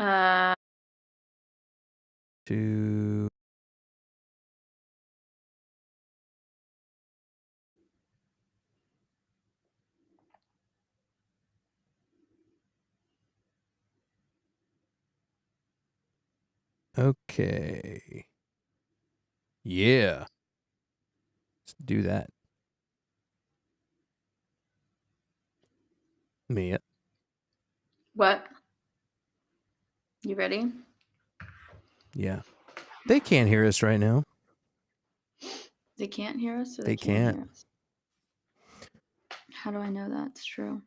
Uh, To okay. Yeah. Let's do that. Mia. what? You ready? Yeah. They can't hear us right now. They can't hear us or they They can can't. hear us? How do I know that's true?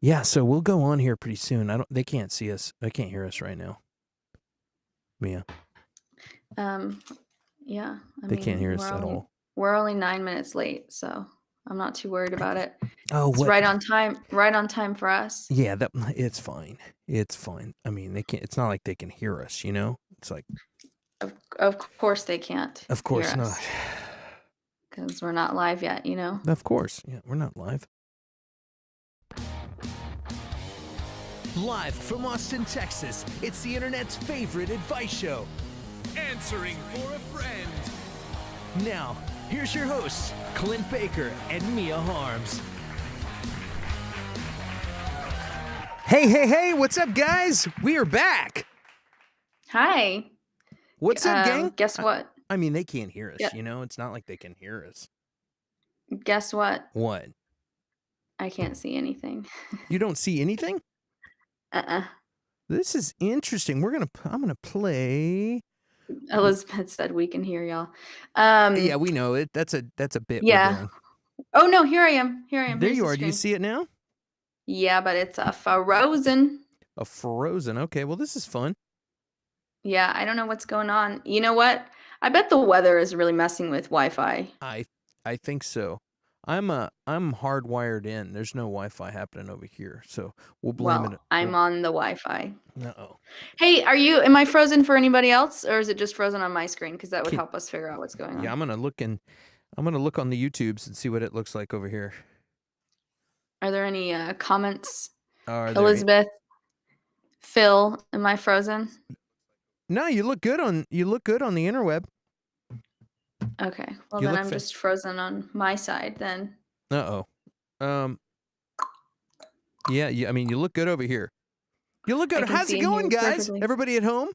Yeah, so we'll go on here pretty soon. They can't see us. They can't hear us right now. Mia. Yeah. They can't hear us at all. We're only 9 minutes late, so I'm not too worried about it. Oh, It's what? right on time. Right on time for us. Yeah, it's fine. It's fine. I mean, they can't. It's not like they can hear us. You know, it's like. Of course they can't. Of course not. Because we're not live yet. You know. Of course, yeah, we're not live. Live from Austin, Texas, it's the internet's favorite advice show. Answering for a friend. Now, here's your hosts, Clint Baker and Mia Harms. Hey, what's up, guys? We are back. Hi. What's up, gang? Guess what? I mean, they can't hear us, Yep. you know? It's not like they can hear us. Guess what? What? I can't see anything. You don't see anything? This is interesting. I'm gonna play. Elizabeth said we can hear y'all. Yeah, we know it. That's a bit. Yeah. We're doing. Oh no, here I am. There Here's you the are. Do you screen. see it now? Yeah, but it's a frozen. A frozen. Okay, well, this is fun. Yeah, I don't know what's going on. You know what? I bet the weather is really messing with Wi-Fi. I think so. I'm hardwired in. There's no Wi-Fi happening over here, so we'll blame it. I'm on the Wi-Fi. Uh-oh. Hey, am I frozen for anybody else, or is it just frozen on my screen? Because that would help us figure out what's going on. Yeah, I'm gonna look on the YouTubes and see what it looks like over here. Are there any comments? Elizabeth, Phil, am I frozen? No, you look good on the interweb. Okay, well then I'm just frozen on my side then. Uh-oh. Yeah, I mean, you look good over here. You look good. How's it going, guys? Perfectly. Everybody at home?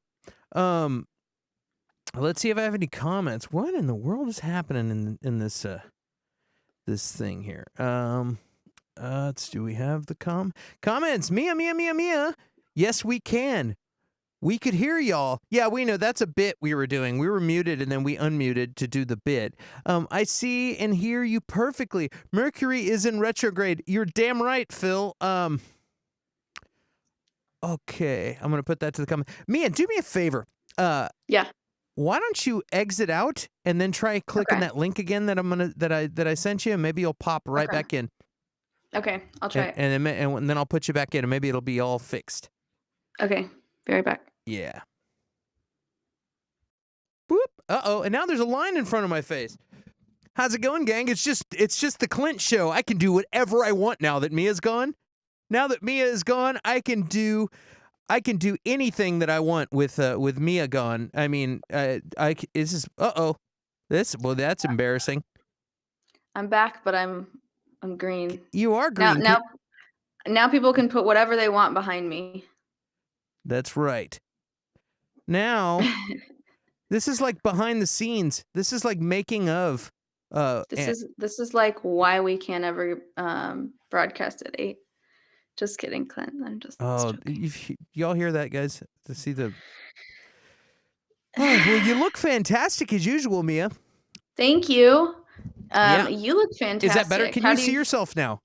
Let's see if I have any comments. What in the world is happening in this this thing here? Do we have the comments? Mia. Yes, we can. We could hear y'all. Yeah, we know that's a bit we were doing. We were muted and then we unmuted to do the bit. I see and hear you perfectly. Mercury is in retrograde. You're damn right, Phil. Okay, I'm gonna put that to the comment. Mia, do me a favor. Yeah. Why don't you exit out and then try clicking that link again that I sent you, and maybe you'll pop right back in. Okay, I'll try it. And then I'll put you back in, and maybe it'll be all fixed. Okay, be right back. Yeah. Boop. Uh-oh, and now there's a line in front of my face. How's it going, gang? It's just the Clint show. I can do whatever I want now that Mia's gone. Now that Mia is gone, I can do anything that I want with Mia gone. I mean, that's embarrassing. I'm back, but I'm green. You are green. Now people can put whatever they want behind me. That's right. Now, this is like behind the scenes. This is like making of. This is like why we can't ever broadcast at 8. Just kidding, Clint. I'm just. Y'all hear that, guys? To see the. Well, you look fantastic as usual, Mia. Thank you. You look fantastic. Is that better? Can you see yourself now?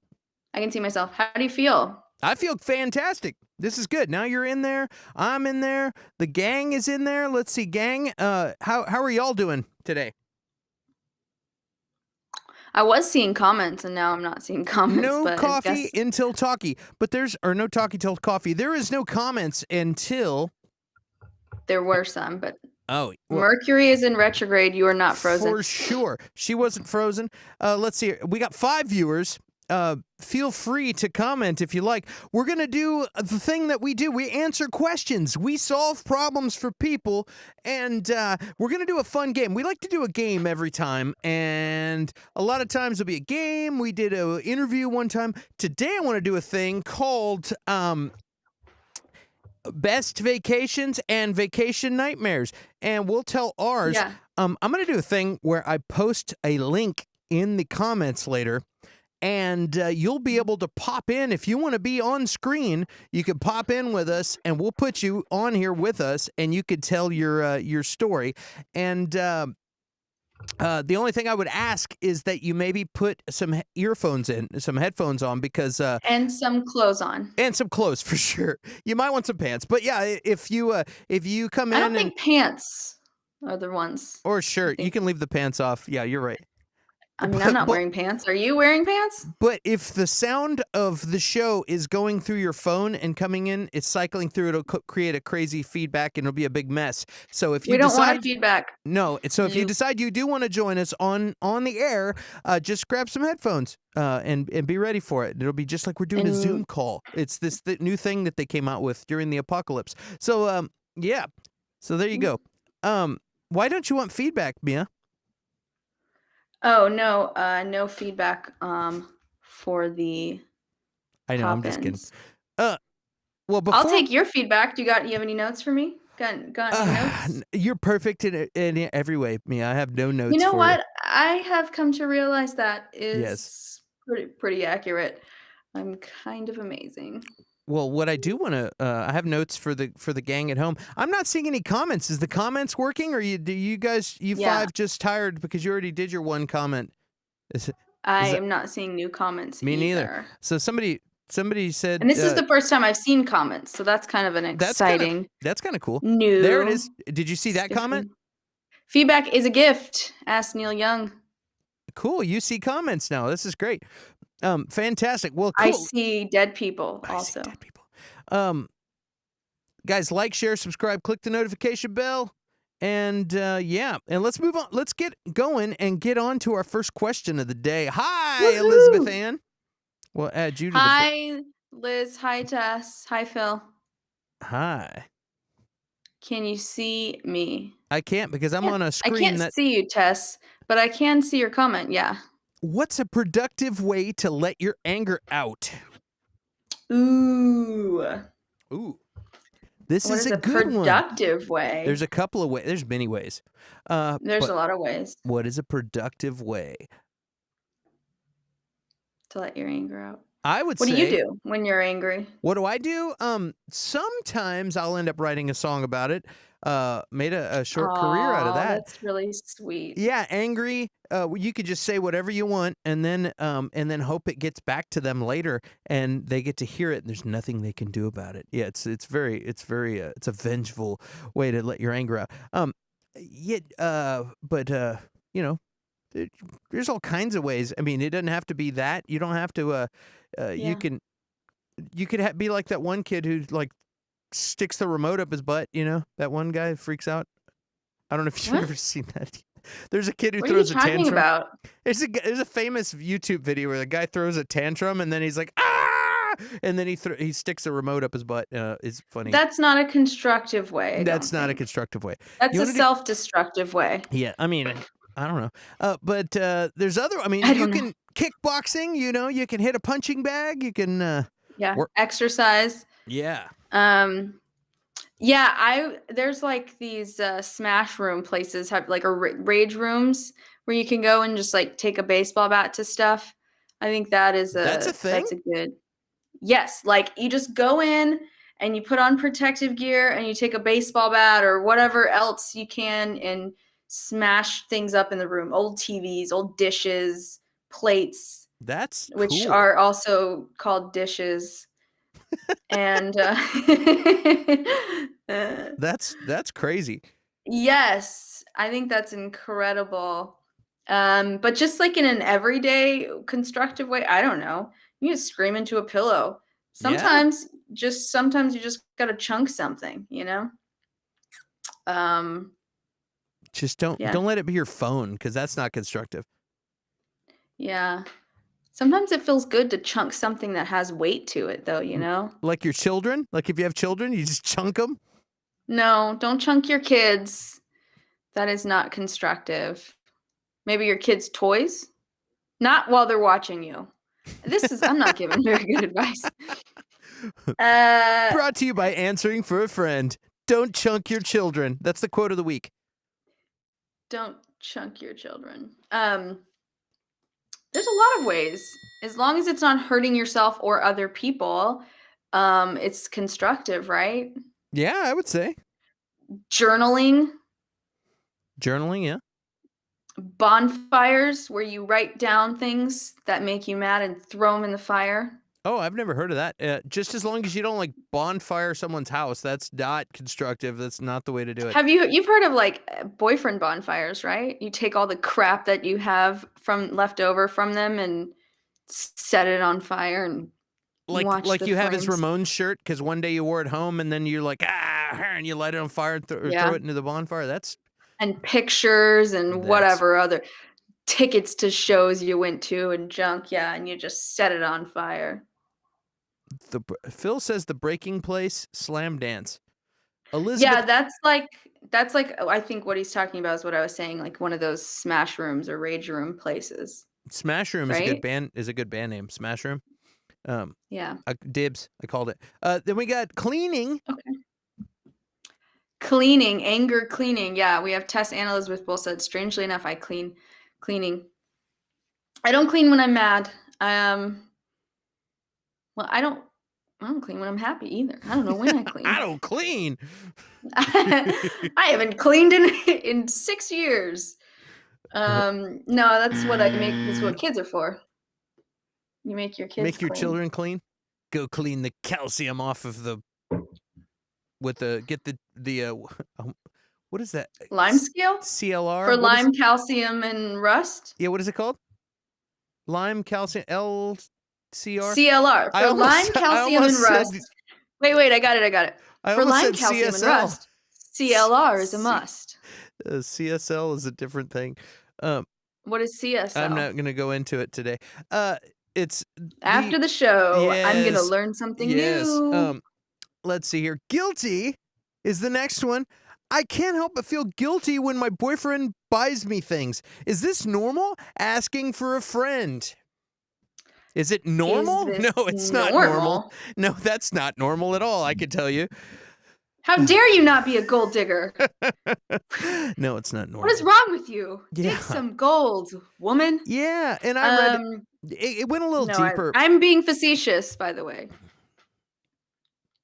I can see myself. How do you feel? I feel fantastic. This is good. Now you're in there. I'm in there. The gang is in there. Let's see, gang. How are y'all doing today? I was seeing comments, and now I'm not seeing comments. No coffee until talkie. No talkie till coffee. There is no comments until. There were some, but. Oh. Well, Mercury is in retrograde. You are not frozen. For sure. She wasn't frozen. Let's see. We got 5 viewers. Feel free to comment if you like. We're going to do the thing that we do. We answer questions. We solve problems for people, and we're going to do a fun game. We like to do a game every time, and a lot of times it'll be a game. We did an interview one time. Today I want to do a thing called Best Vacations and Vacation Nightmares, and we'll tell ours. Yeah. I'm going to do a thing where I post a link in the comments later, and you'll be able to pop in. If you want to be on screen, you can pop in with us, and we'll put you on here with us, and you could tell your story. And The only thing I would ask is that you maybe put some earphones in, some headphones on, because And some clothes on. and some clothes for sure. You might want some pants, but yeah, if you come I in don't think pants are the ones. or I shirt, you think. can leave the pants off. Yeah, you're right. I mean, I'm not But wearing pants. Are you wearing pants? but if the sound of the show is going through your phone and coming in, it's cycling through, it'll create a crazy feedback and it'll be a big mess. So if you We don't want decide a feedback. no, so if you Nope. decide you do want to join us on the air, just grab some headphones and be ready for it. It'll be just like we're doing a Zoom And call. It's the new thing that they came out with during the apocalypse. So yeah, so there you go. Why don't you want feedback, Mia? oh no, no feedback for the I know, I'm just kidding. pop-ins. Well, before I'll take your feedback. Do you have any notes for me? Got any notes? you're perfect in every way, Mia. I have no notes You know for what? I have come to realize that Yes. is pretty accurate. I'm kind of amazing. Well, what I do want to, I have notes for the gang at home. I'm not seeing any comments. Is the comments working, or do you guys, you Yeah. five, just tired because you already did your one comment? Is I that- am not seeing new comments Me neither. either. So somebody said, And this is the first time I've seen comments, so that's kind of an exciting that's kind of cool. new. There it is. Did you see that comment? Feedback is a gift, asked Neil Young. Cool. You see comments now. This is great. Fantastic. Well, cool. I see dead people I also. see dead people. Guys, like, share, subscribe, click the notification bell. And yeah, and let's move on. Let's get going and get on to our first question of the day. Hi, Woohoo! Elizabeth Ann. We'll add you to Hi, Liz. Hi, Tess. Hi, Phil. Hi. Can you see me? I can't because I'm on a I screen can't that. see you, Tess, but I can see your comment. Yeah. What's a productive way to let your anger out? Ooh. Ooh. This What is is a a good one. productive way? There's a couple of ways. There's many ways. There's but a lot of ways what is a productive way? to let your anger out. I would What say. do you do when you're angry? What do I do? Sometimes I'll end up writing a song about it. Made a short career out of Aw, that. that's really sweet. Yeah, angry. You could just say whatever you want, and then hope it gets back to them later, and they get to hear it. And there's nothing they can do about it. Yeah, it's a vengeful way to let your anger out. You know, there's all kinds of ways. I mean, it doesn't have to be that. You don't have to. Yeah. You could be like that one kid who like sticks the remote up his butt. You know, that one guy who freaks out. I don't know if you've What? ever seen that. There's a kid who What are you throws a talking tantrum. about? There's a famous YouTube video where the guy throws a tantrum and then he's like, ah, and then he sticks a remote up his butt. It's funny. That's not a constructive way. That's not a think. constructive way. That's You a wanna do- self-destructive way. Yeah, I mean, I don't know. But there's other. I mean, I you don't know. can kickboxing. You know, you can hit a punching bag. You can. Yeah. Work- Exercise. Yeah. Yeah, there's like these smash room places have like rage rooms where you can go and just like take a baseball bat to stuff. I think that's a thing? That's a good. Yes, like you just go in and you put on protective gear and you take a baseball bat or whatever else you can and smash things up in the room. Old TVs, old dishes, plates, That's which cool. are also called dishes. And That's crazy. yes, I think that's incredible. But just like in an everyday constructive way, I don't know. You just scream into a pillow. Sometimes you just gotta chunk something, you know? Just don't let it be your phone because that's not constructive. Yeah. Sometimes it feels good to chunk something that has weight to it, though, you know? Like your children? Like if you have children, you just chunk them? No, don't chunk your kids. That is not constructive. Maybe your kids' toys? Not while they're watching you. I'm not giving very good advice. Brought to you by Answering for a Friend. Don't chunk your children. That's the quote of the week. Don't chunk your children. There's a lot of ways. As long as it's not hurting yourself or other people, it's constructive, right? Yeah, I would say. Journaling. Journaling, yeah. bonfires where you write down things that make you mad and throw them in the fire. Oh, I've never heard of that. Just as long as you don't like bonfire someone's house, that's not constructive. That's not the way to do it. You've heard of like boyfriend bonfires, right? You take all the crap that you have from left over from them and set it on fire and watch Like the you have his flames. Ramones shirt because one day you wore it home and then you're like, and you light it on fire and throw it into the bonfire. That's and pictures and whatever other tickets to shows you went to and junk, and you just set it on fire. Phil says the breaking place slam dance. Elizabeth, Yeah, that's like I think what he's talking about is what I was saying, like one of those smash rooms or rage room places. Smash Room is a good band. Is a good band name. Smash Room. Yeah. Dibs. I called it. Then we got cleaning. Okay. Cleaning, anger cleaning. Yeah, we have Tess and Elizabeth both said. Strangely enough, I cleaning. I don't clean when I'm mad. Well, I don't clean when I'm happy either. I don't know when I clean. I don't clean. I haven't cleaned in 6 years. No, that's what I make. That's what kids are for. You make your kids make your clean. children clean. Go clean the calcium off of the. Get the what is that? Lime scale? CLR For lime, calcium, and rust? Yeah, what is it called? Lime, calcium, LCR? CLR. For lime, calcium, and rust. Wait, I got it. For lime, calcium, and rust, CLR is a must. CSL is a different thing. What is CSL? I'm not going to go into it today. It's after the show. Yes, I'm going to learn something new. Let's see here. Guilty is the next one. I can't help but feel guilty when my boyfriend buys me things. Is this normal? Asking for a friend. Is it normal? No, it's not normal. No, that's not normal at all, I can tell you. How dare you not be a gold digger? No, it's not normal. What is wrong with you? Dig some gold, woman. Yeah, and I read it went a little deeper. I'm being facetious, by the way.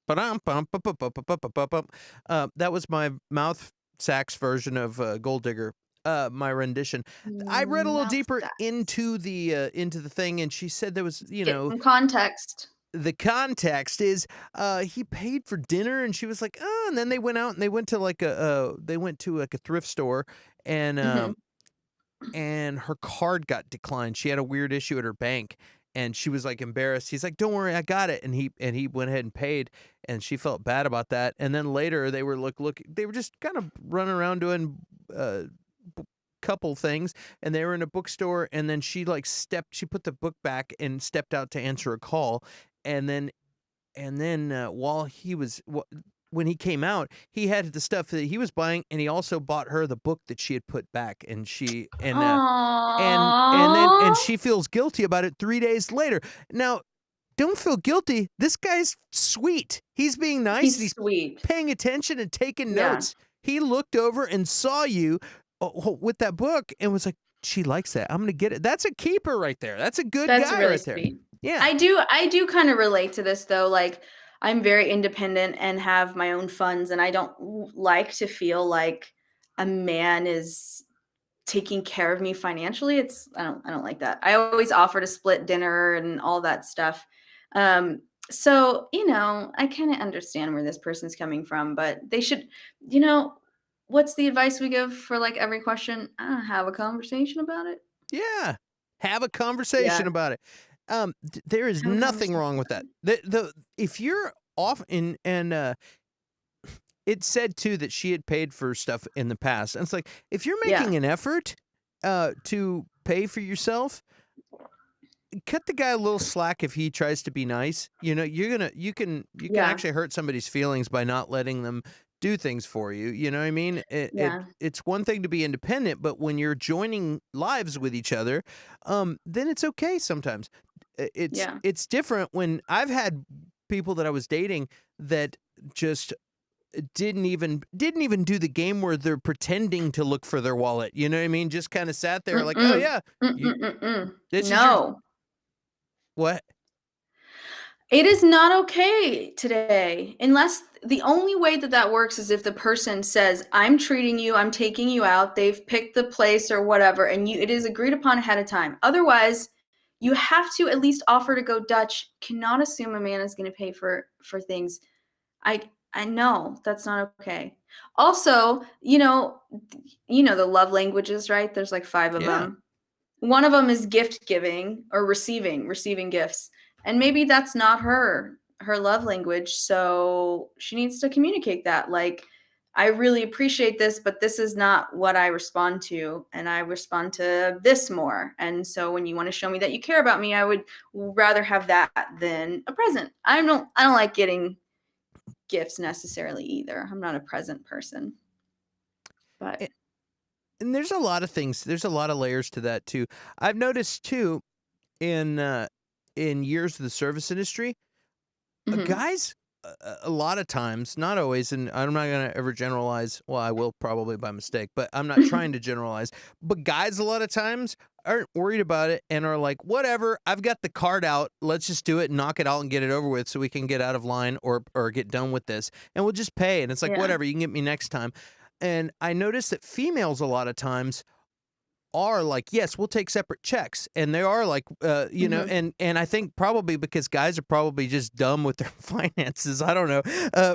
That was my mouth sax version of Gold Digger, my rendition. I read a little deeper into the thing, and she said there was, some context. The context is he paid for dinner, and she was like, oh, and then they went out and they went to like a thrift store, and and her card got declined. She had a weird issue at her bank. And she was like embarrassed. He's like, "Don't worry, I got it." And he went ahead and paid, and she felt bad about that. And then later they were they were just kind of running around doing couple things, and they were in a bookstore. And then she put the book back and stepped out to answer a call. And then while he was when he came out, he had the stuff that he was buying, and he also bought her the book that she had put back, and she and she feels guilty about it 3 days later. Now, don't feel guilty. This guy's sweet. He's being nice. He's sweet. Paying attention and taking notes. He looked over and saw you with that book and was like, "She likes that. I'm going to get it." That's a keeper right there. That's a good guy really right sweet. there. Yeah. I do kind of relate to this though. Like, I'm very independent and have my own funds, and I don't like to feel like a man is taking care of me financially. I don't like that. I always offer to split dinner and all that stuff. So, I kind of understand where this person's coming from, but they should, what's the advice we give for like every question? Have a conversation about it. Yeah. Have a conversation about it. There is nothing wrong with that. If you're off and it said too that she had paid for stuff in the past. And it's like, if you're making an effort to pay for yourself, cut the guy a little slack if he tries to be nice. You can actually hurt somebody's feelings by not letting them do things for you. You know what I mean? It's one thing to be independent, but when you're joining lives with each other, then it's okay sometimes. It's different when I've had people that I was dating that just didn't even do the game where they're pretending to look for their wallet. You know what I mean? Just kind of sat there like, oh yeah. No. What? It is not okay today, unless the only way that that works is if the person says, I'm treating you, I'm taking you out, they've picked the place or whatever, and it is agreed upon ahead of time. Otherwise, you have to at least offer to go Dutch. Cannot assume a man is going to pay for things. I know that's not okay. Also, the love languages, right? There's like 5 of Yeah. them. One of them is gift giving or receiving gifts. And maybe that's not her love language, so she needs to communicate that. Like, I really appreciate this, but this is not what I respond to, and I respond to this more. And so when you want to show me that you care about me, I would rather have that than a present. I don't like getting gifts necessarily either. I'm not a present person. But And there's a lot of things. There's a lot of layers to that too. I've noticed too in years of the service industry, mhm. guys a lot of times, not always, and I'm not going to ever generalize. Well, I will probably by mistake, but I'm not trying to generalize. But guys a lot of times aren't worried about it and are like, whatever, I've got the card out. Let's just do it, knock it out and get it over with so we can get out of line or get done with this. And we'll just pay. And it's like, Yeah. whatever, you can get me next time. And I notice that females a lot of times are like, yes, we'll take separate checks, and they are like, and I think probably because guys are probably just dumb with their finances. I don't know,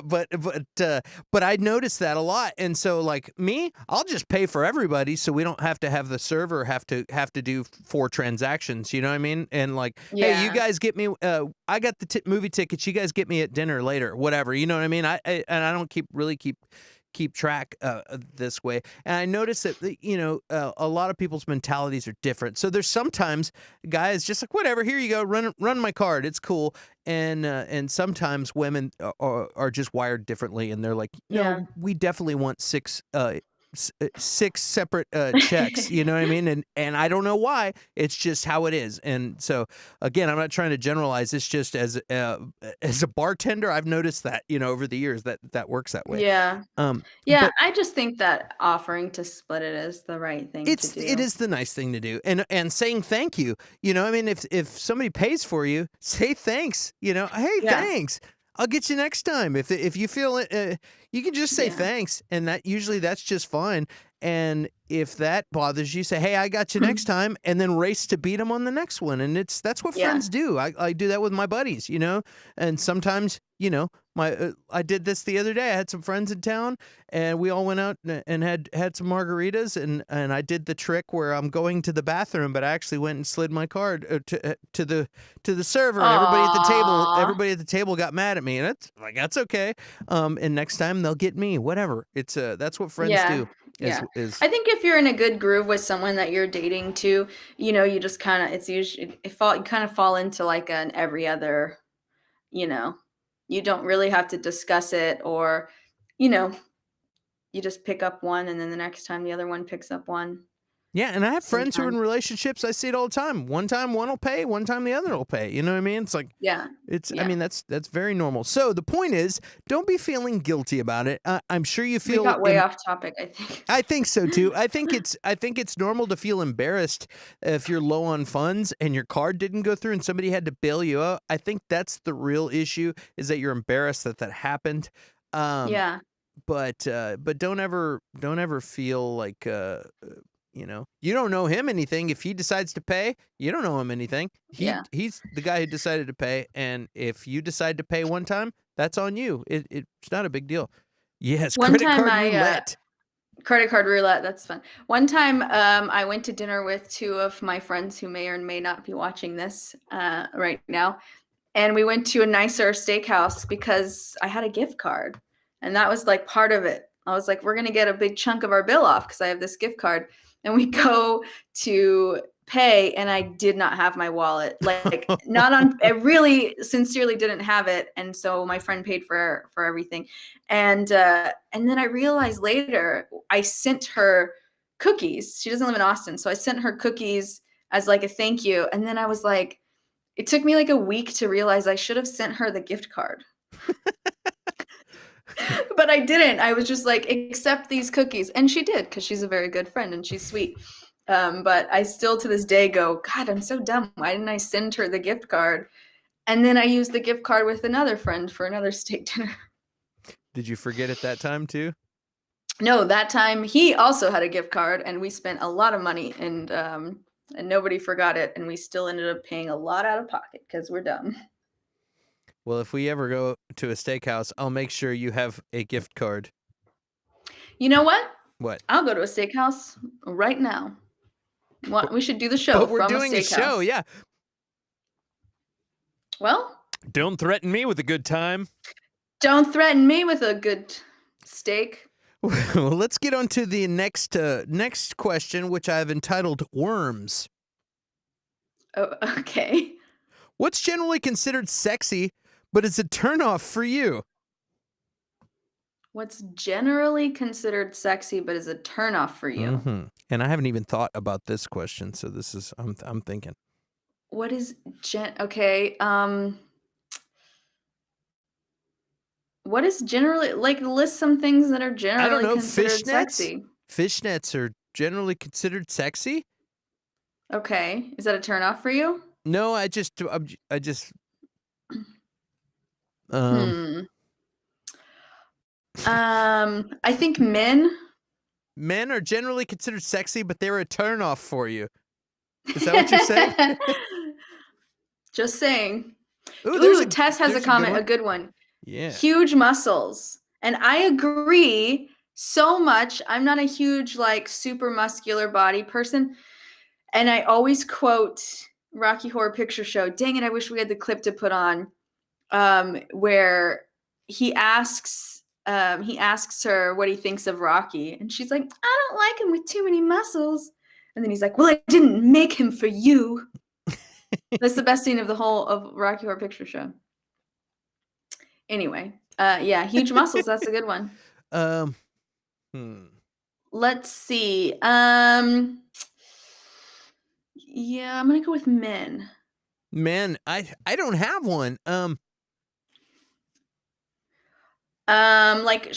but I noticed that a lot, and so like me, I'll just pay for everybody, so we don't have to have the server have to do 4 transactions. You know what I mean? And like, hey, you Yeah. guys get me. I got the movie tickets. You guys get me at dinner later, whatever. You know what I mean? And I don't keep track this way. And I noticed that a lot of people's mentalities are different. So there's sometimes guys just like, whatever, here you go, run my card, it's cool. And sometimes women are just wired differently, and they're like, no, Yeah. we definitely want 6 separate checks. You know what I mean? And I don't know why. It's just how it is. And so again, I'm not trying to generalize. It's just as a bartender, I've noticed that over the years that works that way. Yeah. Um, Yeah, but I just think that offering to split it is the right thing to it do. is the nice thing to do, and saying thank you. I mean, if somebody pays for you, say thanks. Hey, Yeah. thanks. I'll get you next time. If you feel it, you can just say Yeah. thanks, and that's just fine. And if that bothers you, say, hey, I got you next time, and then race to beat them on the next one. And that's what Yeah. friends do. I do that with my buddies, and sometimes, I did this the other day. I had some friends in town, and we all went out and had some margaritas, and I did the trick where I'm going to the bathroom, but I actually went and slid my card to the server, and Aw. everybody at the table got mad at me, and it's like, that's okay. And next time they'll get me, whatever. It's that's what friends Yeah. do. Yeah. Is I think if you're in a good groove with someone that you're dating too, you just kinda it's usually you kind of fall into like an every other, you know. You don't really have to discuss it, or, you know, you just pick up one and then the next time the other one picks up one. Yeah, and I have friends who are in Sometimes. relationships. I see it all the time. One time one will pay, one time the other will pay. You know what I mean? It's like Yeah. I Yeah. mean, that's very normal. So the point is, don't be feeling guilty about it. I'm sure you We feel got way off topic, I think. I think so too. I think it's normal to feel embarrassed if you're low on funds and your card didn't go through and somebody had to bail you out. I think that's the real issue, is that you're embarrassed that happened. Um, Yeah. but don't ever feel like you don't know him anything. If he decides to pay, you don't know him anything. Yeah. He's the guy who decided to pay, and if you decide to pay one time, that's on you. It's not a big deal. Yes, One credit time card roulette. credit card roulette, that's fun. One time, I went to dinner with 2 of my friends who may or may not be watching this, right now, and we went to a nicer steakhouse because I had a gift card, and that was, like, part of it. I was like, "We're gonna get a big chunk of our bill off because I have this gift card," and we go to pay, and I did not have my wallet, like, not on I really sincerely didn't have it, and so my friend paid for everything, and then I realized later, I sent her cookies. She doesn't live in Austin, so I sent her cookies as, like, a thank you, and then I was like, it took me like a week to realize I should have sent her the gift card. But I didn't. I was just like, accept these cookies. And she did, because she's a very good friend and she's sweet. But I still to this day go, God, I'm so dumb. Why didn't I send her the gift card? And then I used the gift card with another friend for another steak dinner. Did you forget it that time too? No, that time he also had a gift card, and we spent a lot of money, and nobody forgot it, and we still ended up paying a lot out of pocket because we're dumb. Well, if we ever go to a steakhouse, I'll make sure you have a gift card. You know what? What? I'll go to a steakhouse right now. What we should do the show But we're from doing a a steakhouse. show, yeah. Well, Don't threaten me with a good time. don't threaten me with a good steak. Well, let's get on to the next question, which I've entitled Worms. Oh, okay. What's generally considered sexy, but is a turnoff for you? What's generally considered sexy but is a turnoff for you? Mm-hmm. And I haven't even thought about this question, so this is I'm thinking. What is okay? What is generally, like, list some things that are I don't generally know. considered Fishnets. sexy. Fishnets are generally considered sexy. Okay, is that a turnoff for you? No, I just I think men. Men are generally considered sexy, but they're a turnoff for you. Is that what you're saying? Just saying. Ooh, Tess has a comment, a good one. Yeah. Huge muscles. And I agree so much. I'm not a huge, like, super muscular body person. And I always quote Rocky Horror Picture Show. Dang it, I wish we had the clip to put on. Where he asks her what he thinks of Rocky. And she's like, I don't like him with too many muscles. And then he's like, well, I didn't make him for you. That's the best scene of the whole of Rocky Horror Picture Show. Anyway, yeah, huge muscles. That's a good one. Let's see. Yeah, I'm gonna go with men. Men, I don't have one. Like, I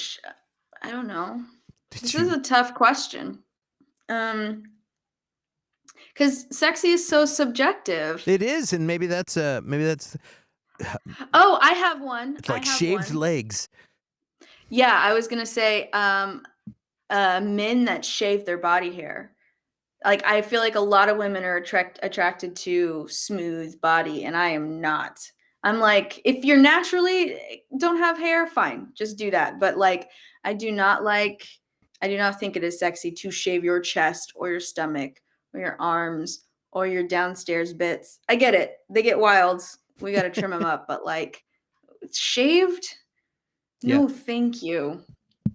don't know. This is a tough question. Because sexy is so subjective. It is, and maybe that's Oh, I have one. it's like shaved legs. Yeah, I was gonna say men that shave their body hair. Like, I feel like a lot of women are attracted to smooth body, and I am not. I'm like, if you're naturally don't have hair, fine, just do that. But, like, I do not think it is sexy to shave your chest or your stomach or your arms or your downstairs bits. I get it. They get wild. We got to trim them up. But, like, shaved? No, thank you.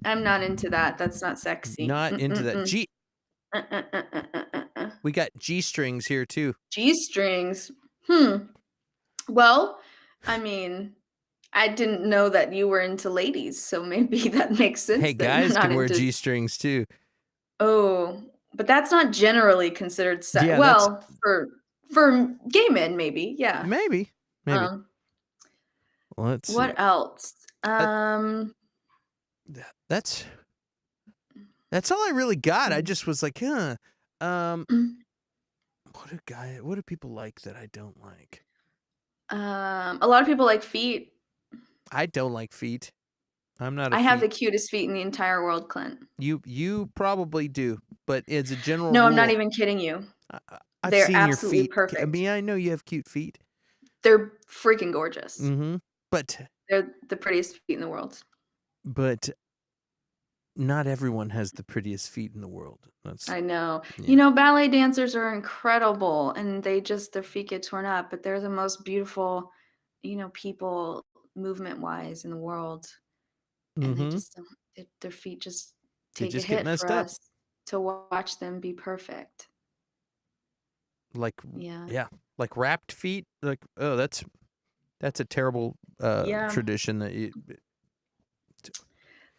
I'm not into that. That's not sexy. Not into that. We got G-strings here too. G-strings. Well, I mean, I didn't know that you were into ladies, so maybe that makes sense. Hey, guys can wear G-strings too. Oh, but that's not generally considered sex. Yeah, well, for gay men, maybe. Yeah. Maybe. Let's see. What else? That's all I really got. I just was like, what do people like that I don't like? A lot of people like feet. I don't like feet. I'm not. I have the cutest feet in the entire world, Clint. You probably do, but it's a general. No, rule. I'm not even kidding you. They're seen absolutely your feet. Perfect. I mean, I know you have cute feet. They're freaking gorgeous. Mm-hmm. But they're the prettiest feet in the world. But not everyone has the prettiest feet in the world. I know. Yeah. You know, ballet dancers are incredible, and their feet get torn up, but they're the most beautiful, people movement-wise in the world. And they just don't. Their feet just take a hit for us to watch them be perfect. Like like wrapped feet. Like, oh, that's a terrible tradition that you.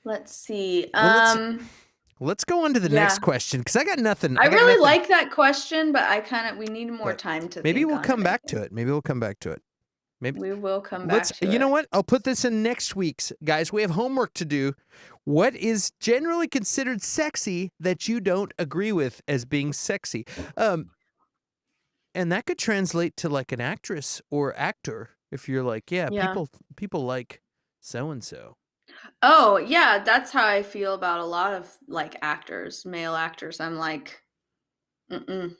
Let's see. Let's go on to the next question because I got nothing. I really like that question, but we need more time to. Maybe we'll come back to it. Maybe we will come back to it. You know what? I'll put this in next week's. Guys, we have homework to do. What is generally considered sexy that you don't agree with as being sexy? And that could translate to like an actress or actor. If you're like, yeah, Yeah. people like so and so. Oh, yeah, that's how I feel about a lot of, like, actors, male actors. I'm like, mm-mm.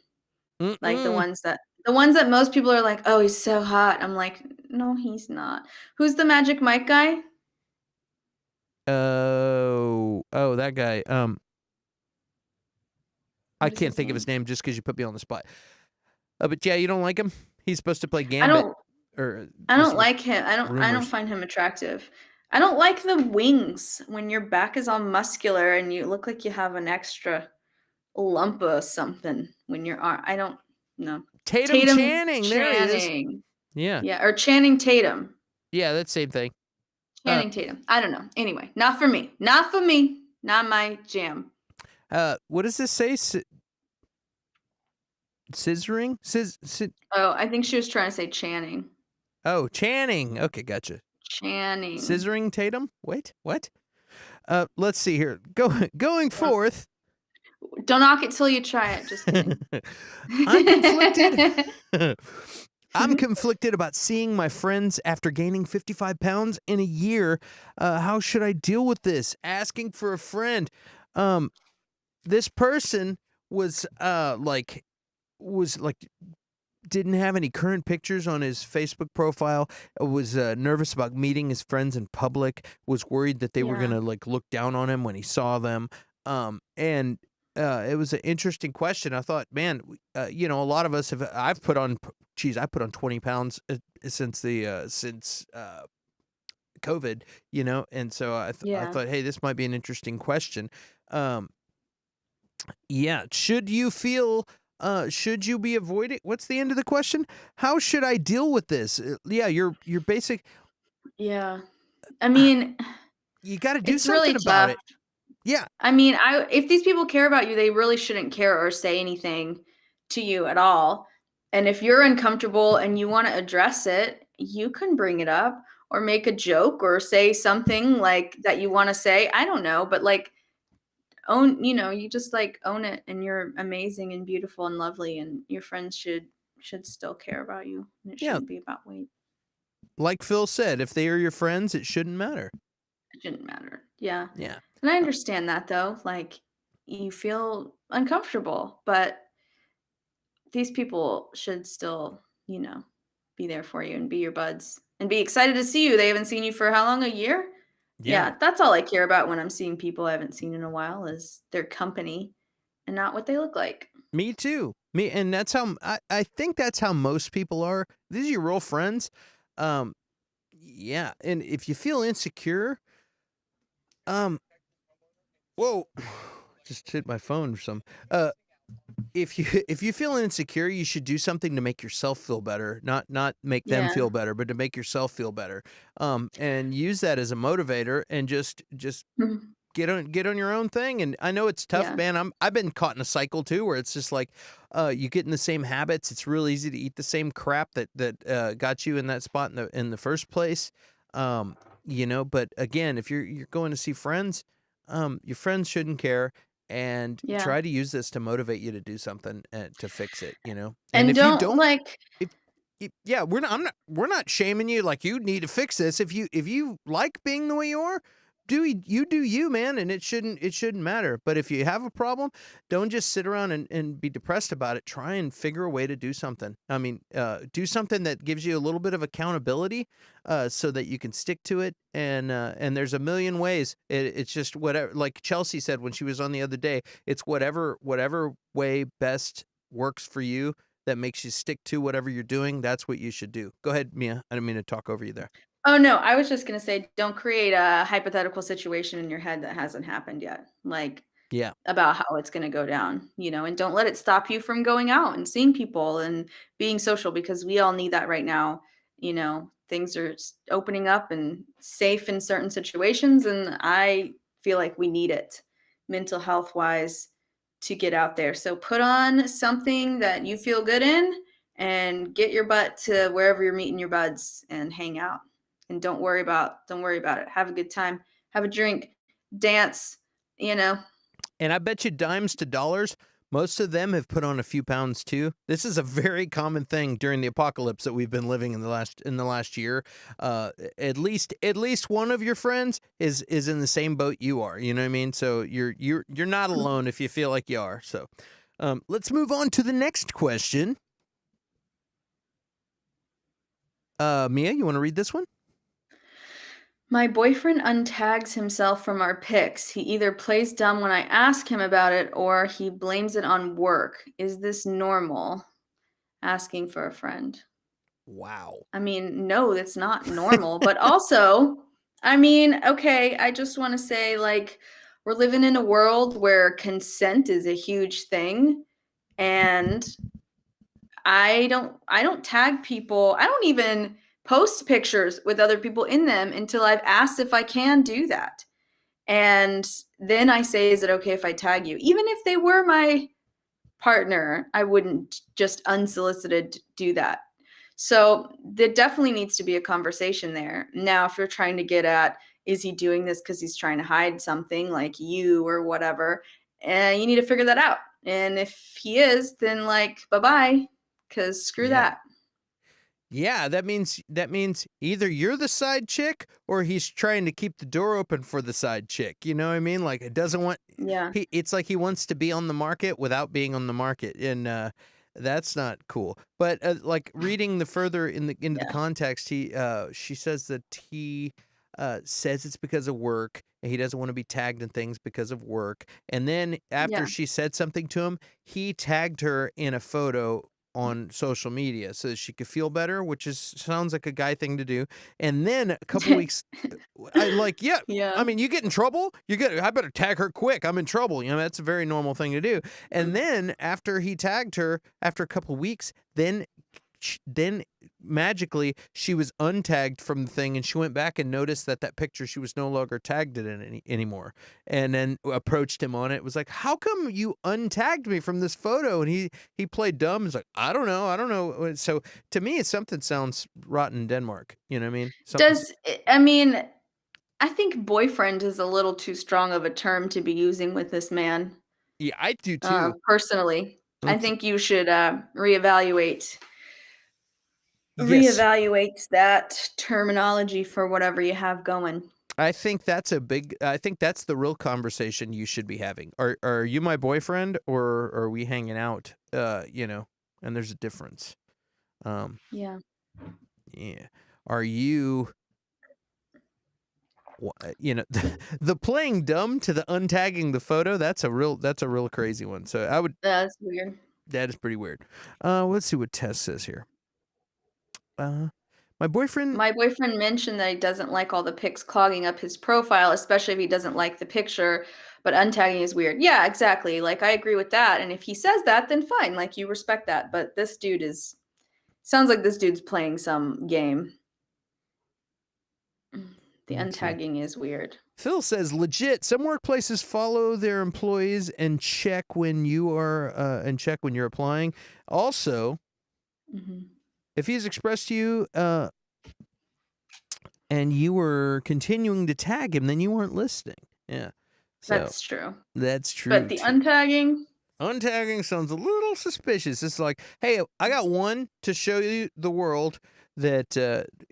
Like, the ones that most people are like, "Oh, he's so hot." I'm like, "No, he's not." Who's the Magic Mike guy? Oh, that guy. I What is can't his think of his name? name just because you put me on the spot. But yeah, you don't like him? He's supposed to play I Gambit, don't or I this don't is like him. I don't rumors. find him attractive. I don't like the wings when your back is all muscular and you look like you have an extra lump of something when your arm. I don't know. Tatum Tatum Channing, there he is. Channing. Yeah, Yeah, or Channing Tatum. yeah, that same thing. Uh, Channing Tatum. I don't know. Anyway, not for me. Not for me. Not my jam. what does this say? Scissoring? Oh, I think she was trying to say Channing. Oh, Channing. Okay, gotcha. Channing. Scissoring Tatum? Wait, what? Let's see here. Going Don't forth. don't knock it till you try it. Just kidding. I'm conflicted. I'm conflicted about seeing my friends after gaining 55 pounds in a year. How should I deal with this? Asking for a friend. This person was like didn't have any current pictures on his Facebook profile. Was nervous about meeting his friends in public. Was worried that they were Yeah. gonna like look down on him when he saw them. And it was an interesting question. I thought, man, a lot of us have. I've put on, I put on 20 pounds since COVID. And so I Yeah. thought, hey, this might be an interesting question. Um, yeah. Should you feel? Should you be avoiding? What's the end of the question? How should I deal with this? Yeah, your basic. Yeah. I mean, You got to do it's really something about tough. it. Yeah, I mean, if these people care about you, they really shouldn't care or say anything to you at all. And if you're uncomfortable and you want to address it, you can bring it up or make a joke or say something like that you want to say. I don't know, but like you just like own it and you're amazing and beautiful and lovely and your friends should still care about you and it yeah. shouldn't be about weight. Like Phil said, if they are your friends, it shouldn't matter. It shouldn't matter. Yeah. Yeah. And I understand that though. Like you feel uncomfortable, but these people should still, be there for you and be your buds and be excited to see you. They haven't seen you for how long? A year? Yeah. Yeah, that's all I care about when I'm seeing people I haven't seen in a while is their company and not what they look like. Me too. And that's how I think that's how most people are. These are your real friends. Um, yeah. And if you feel insecure, um, whoa, just hit my phone or some. If you feel insecure, you should do something to make yourself feel better, not make them Yeah. feel better, but to make yourself feel better. And use that as a motivator, and just Mhm. get on your own thing. And I know it's tough, Yeah. man. I've been caught in a cycle too, where it's just like, you get in the same habits. It's real easy to eat the same crap that got you in that spot in the first place. But again, if you're going to see friends, your friends shouldn't care. And Yeah. try to use this to motivate you to do something to fix it. And And if you don't don't, like if yeah, we're not shaming you like you need to fix this. If you like being the way you are, do you, man, and it shouldn't matter. But if you have a problem, don't just sit around and be depressed about it. Try and figure a way to do something. I mean, do something that gives you a little bit of accountability, so that you can stick to it. And there's a million ways. It's just whatever, like Chelsea said when she was on the other day, it's whatever way best works for you, that makes you stick to whatever you're doing. That's what you should do. Go ahead, Mia. I didn't mean to talk over you there. Oh, no, I was just gonna say, don't create a hypothetical situation in your head that hasn't happened yet, like, Yeah. about how it's gonna go down, and don't let it stop you from going out and seeing people and being social because we all need that right now, things are opening up and safe in certain situations, and I feel like we need it mental health wise to get out there. So put on something that you feel good in and get your butt to wherever you're meeting your buds and hang out. And don't worry about it. Have a good time. Have a drink, dance, you know. And I bet you dimes to dollars, Most of them have put on a few pounds too. This is a very common thing during the apocalypse that we've been living in the last year. At least one of your friends is in the same boat you are. You know what I mean? So you're not alone if you feel like you are. So let's move on to the next question. Mia, you want to read this one? My boyfriend untags himself from our pics. He either plays dumb when I ask him about it or he blames it on work. Is this normal? Asking for a friend. Wow. I mean, no, that's not normal. But also, I mean, okay, I just want to say, like, we're living in a world where consent is a huge thing. And I don't tag people. I don't even post pictures with other people in them until I've asked if I can do that. And then I say, is it okay if I tag you? Even if they were my partner, I wouldn't just unsolicited do that. So there definitely needs to be a conversation there. Now, if you're trying to get at, is he doing this because he's trying to hide something like you or whatever, and you need to figure that out. And if he is, then like, bye-bye, because screw that. Yeah, that means either you're the side chick or he's trying to keep the door open for the side chick. You know what I mean? Like it doesn't want. Yeah. It's like he wants to be on the market without being on the market, and that's not cool. But like reading the further into the context, she says that he says it's because of work. And he doesn't want to be tagged in things because of work. And then after she said something to him, he tagged her in a photo on social media so that she could feel better, which sounds like a guy thing to do. And then a couple weeks, I mean, you get in trouble, I better tag her quick. I'm in trouble. You know, that's a very normal thing to do. And then after he tagged her, after a couple weeks, then magically she was untagged from the thing, and she went back and noticed that picture she was no longer tagged in anymore, and then approached him on it. It was like, how come you untagged me from this photo? And he played dumb. He's like, I don't know. So to me, it's something sounds rotten in Denmark. You know what I mean? I think boyfriend is a little too strong of a term to be using with this man. Yeah, I do too. Personally, I think you should reevaluate that terminology for whatever you have going. I think that's the real conversation you should be having. Are you my boyfriend, or are we hanging out? You know, and there's a difference. Yeah. Are you, you know, the playing dumb to the untagging the photo? That's a real crazy one. So That's weird. That is pretty weird. Let's see what Tess says here. My boyfriend mentioned that he doesn't like all the pics clogging up his profile, especially if he doesn't like the picture, but untagging is weird. Yeah, exactly. Like, I agree with that. And if he says that, then fine. Like, you respect that. But this dude sounds like this dude's playing some game. The untagging is weird. Phil says, legit, some workplaces follow their employees and check when you're applying. Also, if he's expressed to you and you were continuing to tag him, then you weren't listening. Yeah. So, that's true. That's true. But the untagging sounds a little suspicious. It's like, hey, I got one to show you the world that,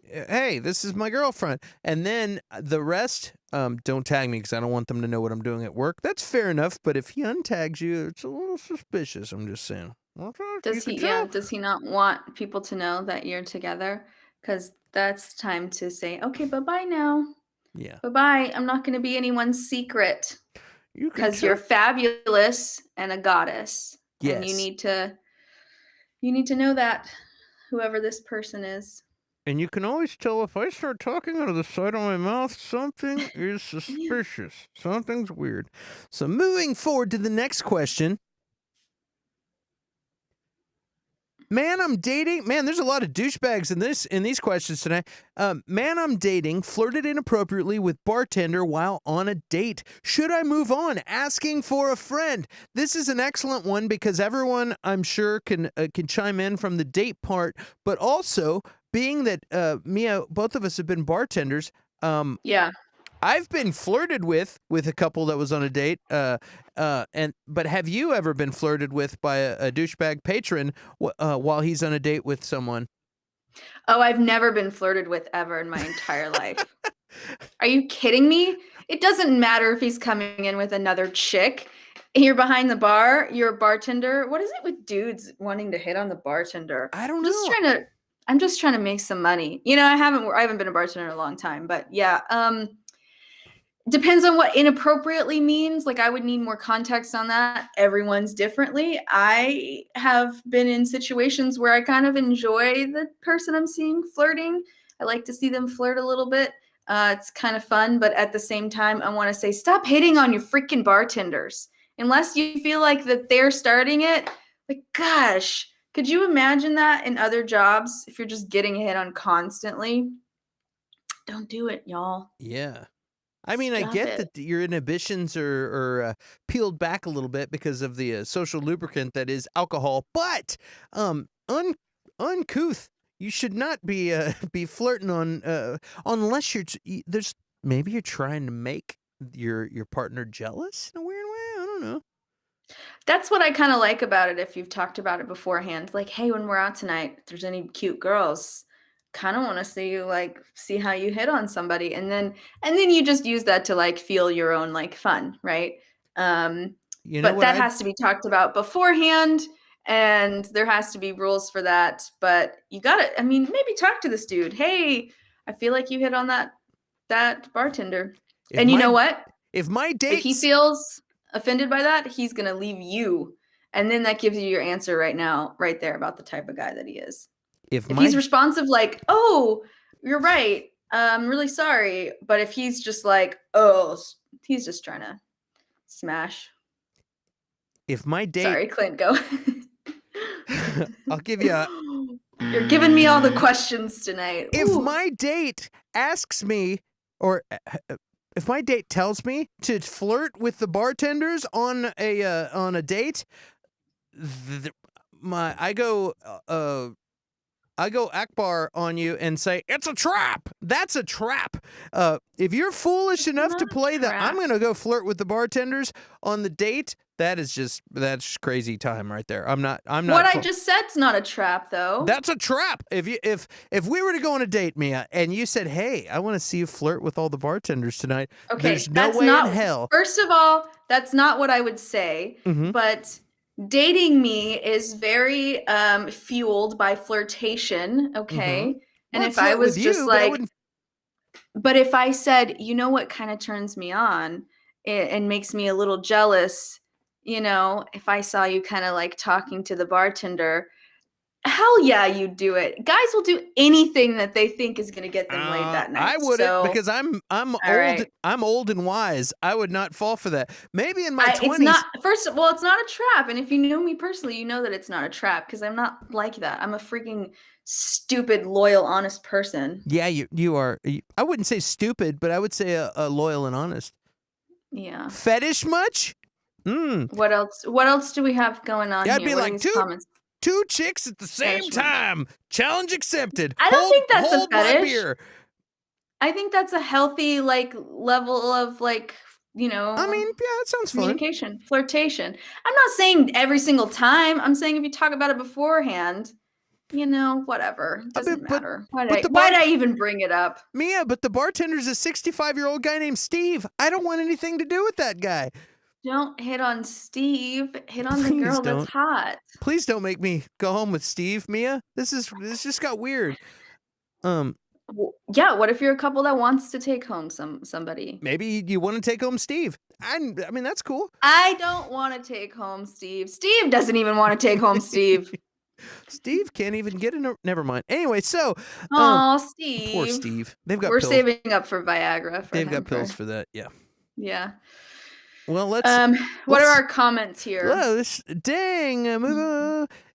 hey, this is my girlfriend. And then the rest, don't tag me because I don't want them to know what I'm doing at work. That's fair enough. But if he untags you, it's a little suspicious. I'm just saying. Does he not want people to know that you're together? Because that's time to say, okay, bye-bye now. Yeah. Bye-bye. I'm not going to be anyone's secret. Because you're fabulous and a goddess. Yes. And you need to know that, whoever this person is. And you can always tell if I start talking out of the side of my mouth, something is suspicious. Something's weird. So moving forward to the next question. Man, I'm dating. Man, there's a lot of douchebags in these questions tonight. Man, I'm dating, flirted inappropriately with bartender while on a date. Should I move on? Asking for a friend. This is an excellent one because everyone, I'm sure, can chime in from the date part, but also being that Mia, both of us have been bartenders. Yeah. I've been flirted with a couple that was on a date. But have you ever been flirted with by a douchebag patron while he's on a date with someone? Oh, I've never been flirted with ever in my entire life. Are you kidding me? It doesn't matter if he's coming in with another chick. You're behind the bar, you're a bartender. What is it with dudes wanting to hit on the bartender? I don't know. I'm just trying to make some money. You know, I haven't been a bartender in a long time, but yeah, depends on what inappropriately means. Like, I would need more context on that. Everyone's differently. I have been in situations where I kind of enjoy the person I'm seeing flirting. I like to see them flirt a little bit. It's kind of fun, but at the same time, I want to say, stop hating on your freaking bartenders. Unless you feel like that they're starting it. Like, gosh, could you imagine that in other jobs if you're just getting hit on constantly? Don't do it, y'all. Yeah. I mean, I Stop get it. that your inhibitions are peeled back a little bit because of the social lubricant that is alcohol, but uncouth. You should not be flirting on unless there's maybe you're trying to make your partner jealous in a weird way. I don't know. That's what I kind of like about it. If you've talked about it beforehand, like, hey, when we're out tonight, if there's any cute girls, kind of want to see you, like, see how you hit on somebody, and then you just use that to like feel your own like fun, right? You know But what that has to be talked about beforehand, and there has to be rules for that. But you gotta, I mean, maybe talk to this dude. Hey, I feel like you hit on that bartender, and you know what? If my If dates, he feels offended by that, he's going to leave you. And then that gives you your answer right there about the type of guy that he is. If he's responsive, like, oh, you're right, I'm really sorry. But if he's just like, oh, he's just trying to smash. If my date... Sorry, Clint, go. I'll give you You're giving me all the questions tonight. If Ooh. my date asks me, or if my date tells me to flirt with the bartenders on a date, I go Akbar on you and say it's a trap. That's a trap. If you're foolish enough to play that, I'm gonna go flirt with the bartenders on the date. That's crazy time right there. I'm not. What I just said's not a trap, though. That's a trap. If we were to go on a date, Mia, and you said, "Hey, I want to see you flirt with all the bartenders tonight," okay, there's no way in hell. First of all, that's not what I would say. Mm-hmm. But dating me is very fueled by flirtation. Okay, Mm-hmm. and Well, if I was just like, but if I said, you know what kind of turns me on and makes me a little jealous. You know, if I saw you kind of like talking to the bartender, hell yeah, you'd do it. Guys will do anything that they think is going to get them laid that night. I wouldn't, because I'm old. Right. I'm old and wise. I would not fall for that. Maybe in my 20s. It's not. First of all, it's not a trap. And if you know me personally, you know that it's not a trap, because I'm not like that. I'm a freaking stupid, loyal, honest person. Yeah, you are. I wouldn't say stupid, but I would say a loyal and honest. Yeah. Fetish much? What else do we have going on here? I'd be like two chicks at the same time. Challenge accepted. I don't think that's a fetish. Beer. I think that's a healthy like level of like, you know. I mean, yeah, it sounds communication, flirtation. I'm not saying every single time. I'm saying if you talk about it beforehand, you know, whatever. It doesn't matter. Why'd I even bring it up? Mia, but the bartender's a 65-year-old guy named Steve. I don't want anything to do with that guy. Don't hit on Steve. Hit on the girl that's hot. Please don't make me go home with Steve, Mia. This just got weird. Yeah, what if you're a couple that wants to take home somebody? Maybe you want to take home Steve. I mean, that's cool. I don't want to take home Steve. Steve doesn't even want to take home Steve. Steve can't even get in. Never mind. Anyway, so Steve. Poor Steve. We're pills. Saving up for Viagra. They've got pills for that. Yeah. Yeah. Well, what are our comments here? Well,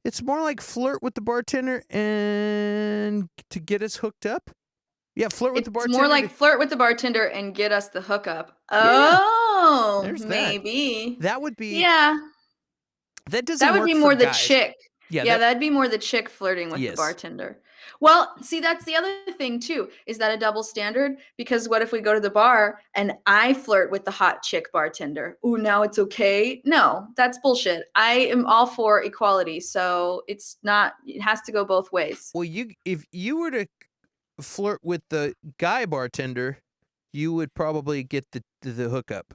it's more like flirt with the bartender and to get us hooked up. Yeah, flirt with the bartender. It's more like flirt with the bartender and get us the hookup. Oh, there's maybe. That would be. Yeah. That doesn't. That would work be more for the guys. chick. Yeah, that'd be more the chick flirting with the bartender. Well, see, that's the other thing too. Is that a double standard? Because what if we go to the bar and I flirt with the hot chick bartender? Ooh, now it's okay? No, that's bullshit. I am all for equality, so it's not. It has to go both ways. Well, if you were to flirt with the guy bartender, you would probably get the hookup.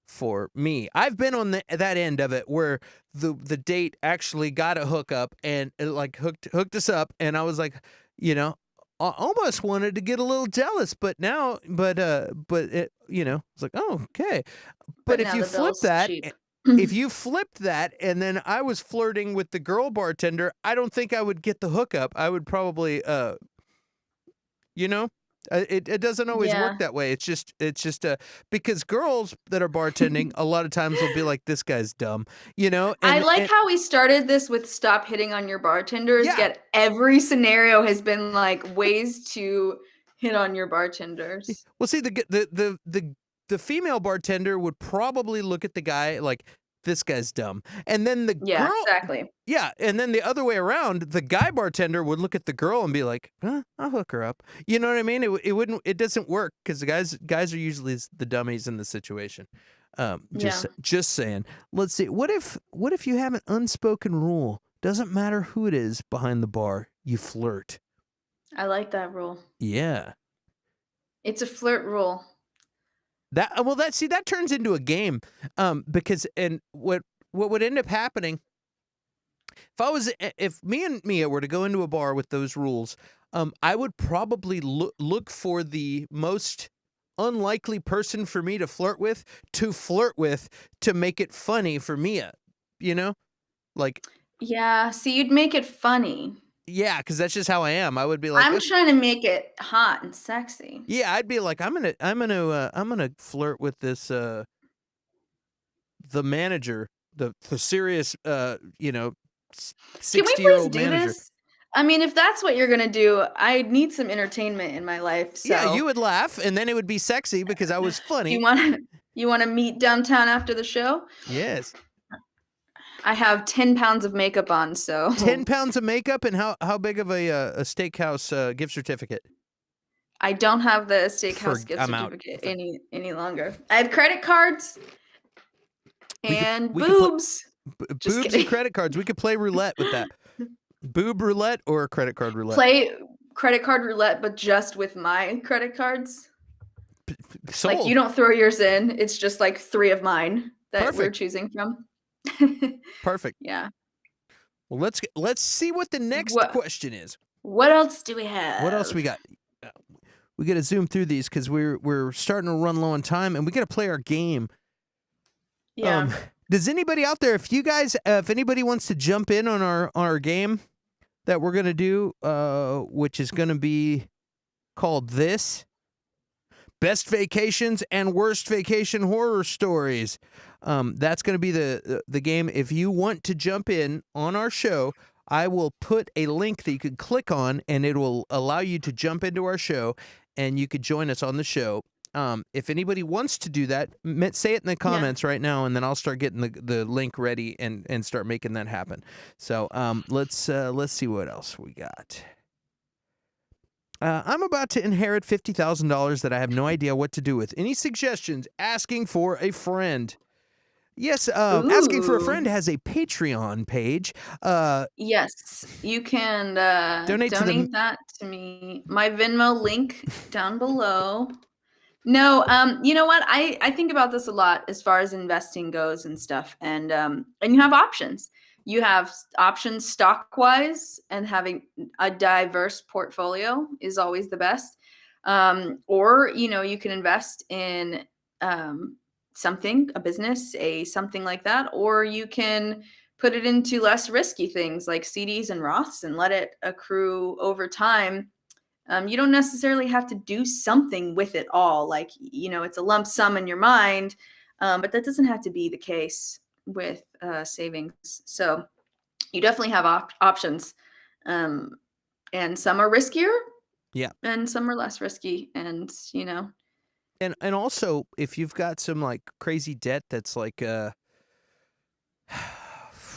For me, I've been on that end of it where the date actually got a hookup and it like hooked us up, and I was like, you know, I almost wanted to get a little jealous, but it, it's like, oh, okay. But if now you the flip bill's that, cheap. if you flipped that, and then I was flirting with the girl bartender, I don't think I would get the hookup. I would probably, you know. It doesn't always work Yeah. that way. It's just because girls that are bartending a lot of times will be like, this guy's dumb, I and like how we started this with stop hitting on your bartenders, Yeah. yet every scenario has been like ways to hit on your bartenders. well, see, the female bartender would probably look at the guy like, this guy's dumb, and then the Yeah, girl, exactly. yeah, and then the other way around, the guy bartender would look at the girl and be like, I'll hook her up. You know what I mean? It doesn't work because the guys are usually the dummies in the situation. Just saying. Let's see. What if you have an unspoken rule? Doesn't matter who it is behind the bar, you flirt. I like that rule. Yeah. It's a flirt rule. That turns into a game, because what would end up happening if me and Mia were to go into a bar with those rules, I would probably look for the most unlikely person for me to flirt with to make it funny for Mia, like. Yeah, see, you'd make it funny. Yeah, because that's just how I am. I would be like, I'm trying to make it hot and sexy. yeah, I'd be like, I'm gonna flirt with this the manager, the serious Can we 60-year-old please do manager. this? I mean, if that's what you're gonna do, I need some entertainment in my life. So Yeah, you would laugh, and then it would be sexy because I was funny. you wanna meet downtown after the show? Yes. I have 10 pounds of makeup on, so 10 pounds of makeup, and how big of a steakhouse gift certificate? I don't have the steakhouse gift I'm out. certificate any longer. I have credit cards and we could play- boobs. Just boobs kidding. and credit cards. We could play roulette with that. Boob roulette or credit card roulette? Play credit card roulette, but just with my credit cards. Sold. Like you don't throw yours in. It's just like 3 of mine that we're Perfect. choosing from. Perfect. Yeah. Well, let's see what the next question is. What else do we have? What else we got? We got to zoom through these because we're starting to run low on time, and we got to play our game. Yeah. Does anybody out there, if anybody wants to jump in on our game that we're gonna do, which is gonna be called this Best Vacations and Worst Vacation Horror Stories. That's gonna be the game. If you want to jump in on our show, I will put a link that you can click on, and it will allow you to jump into our show, and you could join us on the show. If anybody wants to do that, say it in the comments right now, and then I'll start getting the link ready and start making that happen. So let's see what else we got. I'm about to inherit $50,000 that I have no idea what to do with. Any suggestions? Asking for a friend. Yes, Asking for a Friend has a Patreon page. Yes, you can donate that to me. My Venmo link down below. No, you know what? I think about this a lot as far as investing goes and stuff. And you have options. You have options stock wise, and having a diverse portfolio is always the best. Or you can invest in something, a business, something like that, or you can put it into less risky things like CDs and Roths and let it accrue over time. You don't necessarily have to do something with it all. Like, it's a lump sum in your mind, but that doesn't have to be the case with savings. So you definitely have options. And some are riskier. Yeah. And some are less risky. And, And also, if you've got some like crazy debt that's like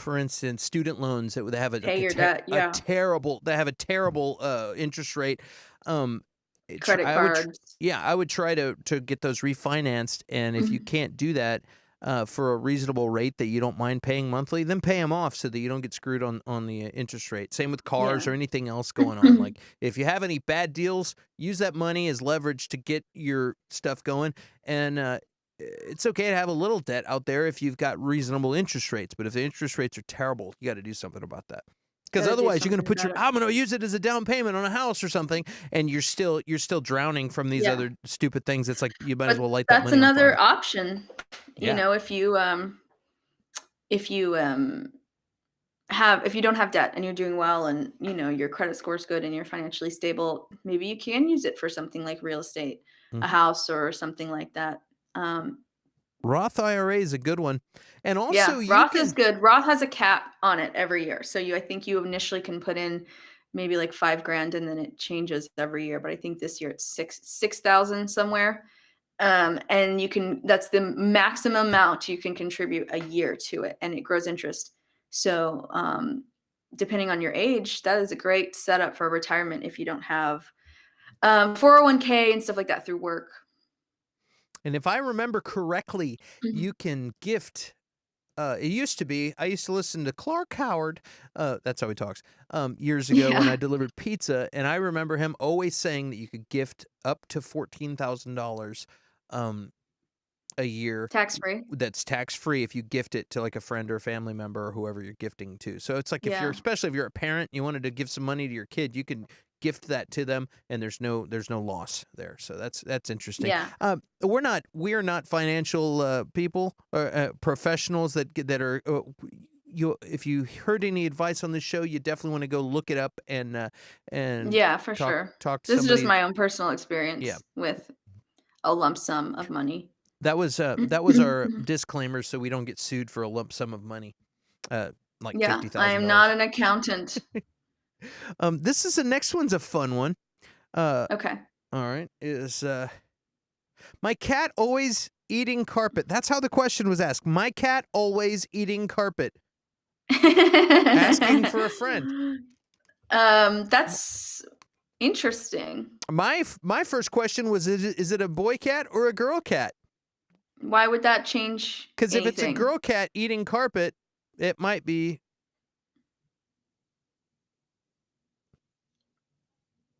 for instance, student loans that have Pay your debt, a yeah. terrible interest rate. Credit cards. I would try to get those refinanced, and if you can't do that for a reasonable rate that you don't mind paying monthly, then pay them off so that you don't get screwed on the interest rate. Same with cars Yeah. or anything else going on. Like if you have any bad deals, use that money as leverage to get your stuff going. And it's okay to have a little debt out there if you've got reasonable interest rates. But if the interest rates are terrible, you got to do something about that. Because otherwise, you're going to put I'm going to use it as a down payment on a house or something, and you're still drowning from these other stupid things. It's like you might as well light that money on fire. That's another option. Yeah. You know, if you don't have debt and you're doing well, and you know your credit score is good and you're financially stable, maybe you can use it for something like real estate, a house or something like that. Roth IRA is a good one. And also, yeah, Roth is good. Roth has a cap on it every year. So I think you initially can put in maybe like $5,000 and then it changes every year. But I think this year it's 6,000 somewhere. And that's the maximum amount you can contribute a year to it, and it grows interest. So depending on your age, that is a great setup for retirement if you don't have 401k and stuff like that through work. And if I remember correctly, you can gift. It used to be, I used to listen to Clark Howard. That's how he talks. Years ago when I delivered pizza, and I remember him always saying that you could gift up to $14,000 a year. Tax-free. That's tax-free if you gift it to like a friend or a family member or whoever you're gifting to. So it's like especially if you're a parent, you wanted to give some money to your kid, you can gift that to them, and there's no loss there. So that's interesting. Yeah. We're not financial people or professionals that are. If you heard any advice on this show, you definitely want to go look it up and yeah, for sure. Talk to this somebody. is just my own personal experience with a lump sum of money. That was our disclaimer, so we don't get sued for a lump sum of money, like $50,000. I am not an accountant. The next one's a fun one. Okay. All right. Is my cat always eating carpet? That's how the question was asked. My cat always eating carpet. Asking for a friend. That's interesting. My first question was: is it a boy cat or a girl cat? Why would that change? Because if it's a girl cat eating carpet, it might be.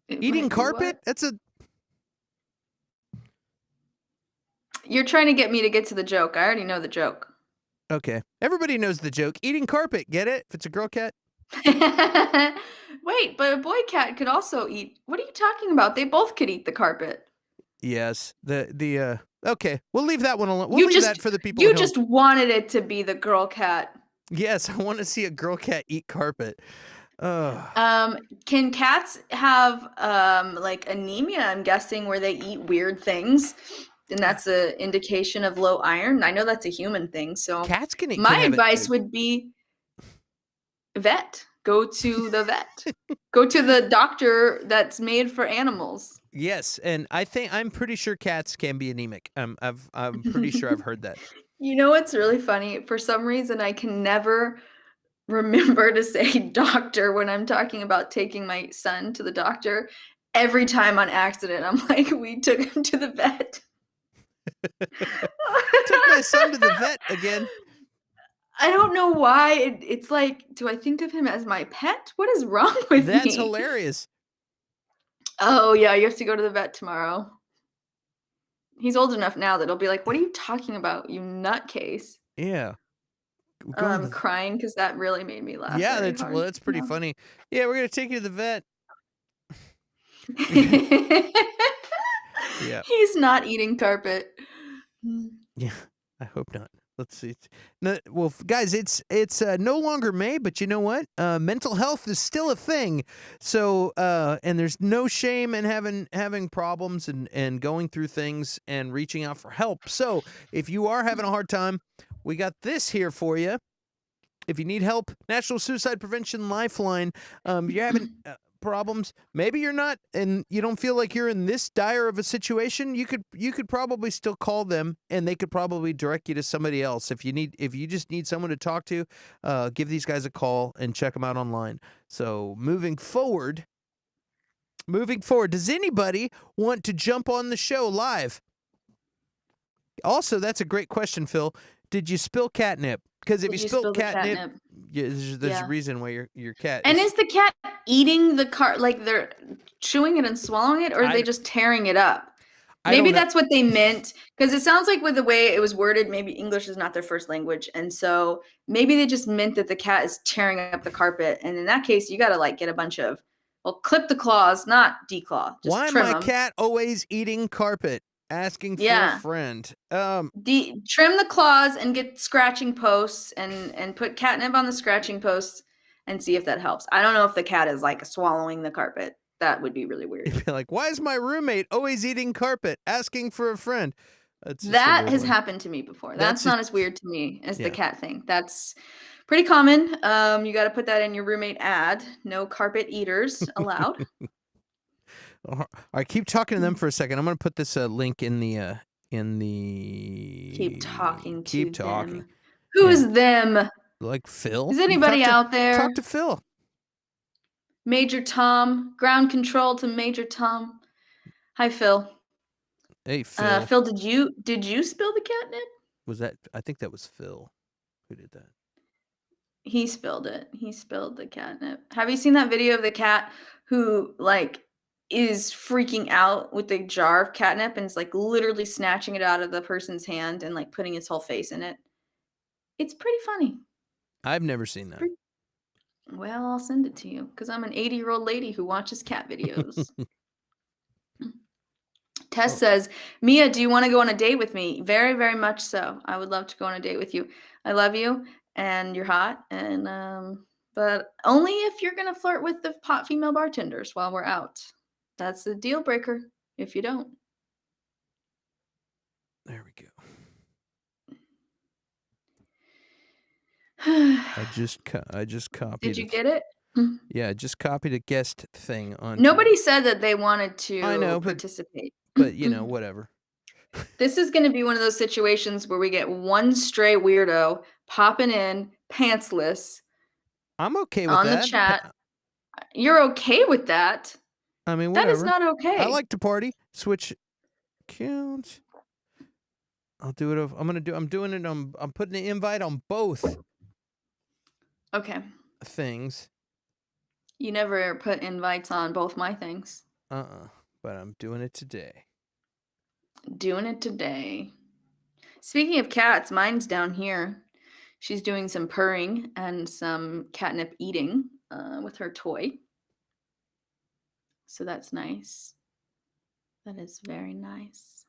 Eating carpet? That's a. You're trying to get me to get to the joke. I already know the joke. Okay. Everybody knows the joke. Eating carpet. Get it? If it's a girl cat. Wait, but a boy cat could also eat. What are you talking about? They both could eat the carpet. Yes. Okay. We'll leave that one alone. We'll leave that for the people. You just wanted it to be the girl cat. Yes, I want to see a girl cat eat carpet. Can cats have like anemia, I'm guessing, where they eat weird things, and that's an indication of low iron? I know that's a human thing. So cats can eat. My advice would be vet. Go to the vet. Go to the doctor that's made for animals. Yes, and I'm pretty sure cats can be anemic. I'm pretty sure I've heard that. You know what's really funny? For some reason, I can never remember to say doctor when I'm talking about taking my son to the doctor. Every time on accident, I'm like, we took him to the vet. Took my son to the vet again. I don't know why. It's like, do I think of him as my pet? What is wrong with me? That's hilarious. Oh, yeah, you have to go to the vet tomorrow. He's old enough now that he'll be like, what are you talking about, you nutcase? Yeah. I'm crying because that really made me laugh. Yeah, that's pretty funny. Yeah, we're going to take you to the vet. Yeah. He's not eating carpet. Yeah, I hope not. Let's see. No, well, guys, it's no longer May, but you know what? Mental health is still a thing. So, and there's no shame in having problems and going through things and reaching out for help. So, if you are having a hard time, we got this here for you. If you need help, National Suicide Prevention Lifeline. You're having problems, maybe you're not, and you don't feel like you're in this dire of a situation, you could probably still call them, and they could probably direct you to somebody else. If you just need someone to talk to, give these guys a call and check them out online. So moving forward, does anybody want to jump on the show live? Also, that's a great question, Phil. Did you spill catnip? Because if you spilled catnip, yeah, there's a reason why your cat. And is the cat eating the like they're chewing it and swallowing it, or are they just tearing it up? Maybe that's what they meant, because it sounds like with the way it was worded, maybe English is not their first language, and so maybe they just meant that the cat is tearing up the carpet, and in that case, you got to like get a bunch of clip the claws, not declaw. Just why trim my them. Cat always eating carpet? Asking for a friend. Trim the claws and get scratching posts and put catnip on the scratching posts and see if that helps. I don't know if the cat is like swallowing the carpet. That would be really weird. You'd be like, why is my roommate always eating carpet? Asking for a friend. That has happened to me before. That's not as weird to me as the cat thing. That's pretty common. You got to put that in your roommate ad. No carpet eaters allowed. All right, keep talking to them for a second. I'm going to put this link in the Keep talking to them. Who Who's them? Like Phil? Is anybody out there? Talk to Phil. Major Tom. Ground control to Major Tom. Hi, Phil. Hey, Phil. Phil, did you spill the catnip? Was that? I think that was Phil who did that. He spilled it. He spilled the catnip. Have you seen that video of the cat who like is freaking out with the jar of catnip and is like literally snatching it out of the person's hand and like putting his whole face in it? It's pretty funny. I've never seen that. Well, I'll send it to you because I'm an 80-year-old lady who watches cat videos. Tess says, Mia, do you want to go on a date with me? Very, very much so. I would love to go on a date with you. I love you and you're hot, and but only if you're gonna flirt with the hot female bartenders while we're out. That's a deal breaker if you don't. There we go. I just copied. Did you get it? Yeah, I just copied a guest thing on. Nobody said that they wanted to participate. But you know, whatever. This is going to be one of those situations where we get one stray weirdo popping in pantsless. I'm okay with that. On the chat. You're okay with that? I mean, whatever. That is not okay. I like to party. Switch accounts. I'll do it. I'm doing it. I'm putting the invite on both. Okay. Things. You never put invites on both my things. But I'm doing it today. Doing it today. Speaking of cats, mine's down here. She's doing some purring and some catnip eating with her toy. So that's nice. That is very nice.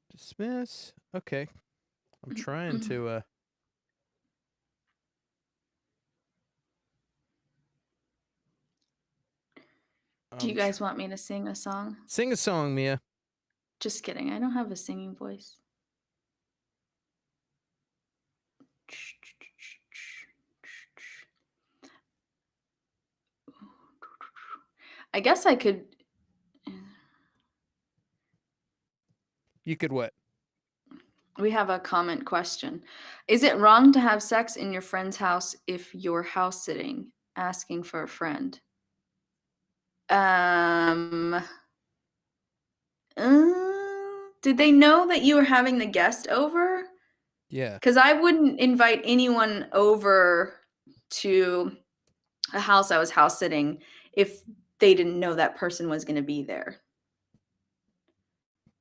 Dismiss. Okay. I'm trying to Do you guys want me to sing a song? Sing a song, Mia. Just kidding. I don't have a singing voice. I guess I could. You could what? We have a comment question. Is it wrong to have sex in your friend's house if you're house sitting, asking for a friend? Did they know that you were having the guest over? Yeah. Because I wouldn't invite anyone over to a house I was house sitting if they didn't know that person was going to be there.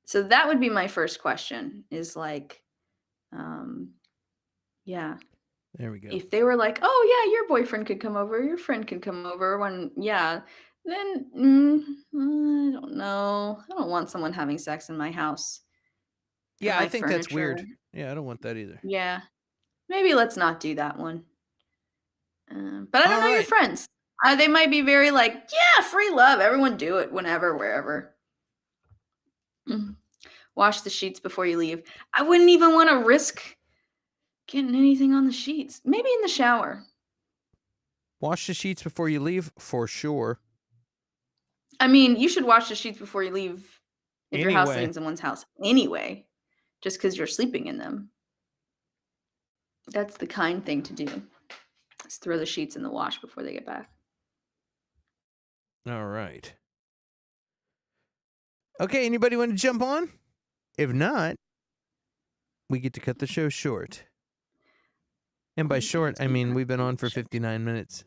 So that would be my first question is like, yeah. There we go. If they were like, oh yeah, your boyfriend could come over, your friend could come over then I don't know. I don't want someone having sex in my house. Yeah, I think that's weird. Yeah, I don't want that either. Yeah. Maybe let's not do that one. But I don't know your friends. They might be very like, yeah, free love. Everyone do it whenever, wherever. Wash the sheets before you leave. I wouldn't even want to risk getting anything on the sheets. Maybe in the shower. Wash the sheets before you leave, for sure. I mean, you should wash the sheets before you leave if you're house Anyway. sitting in someone's house anyway, just because you're sleeping in them. That's the kind thing to do. Is throw the sheets in the wash before they get back. All right. Okay, anybody want to jump on? If not, we get to cut the show short. And by short, I mean we've been on for 59 minutes.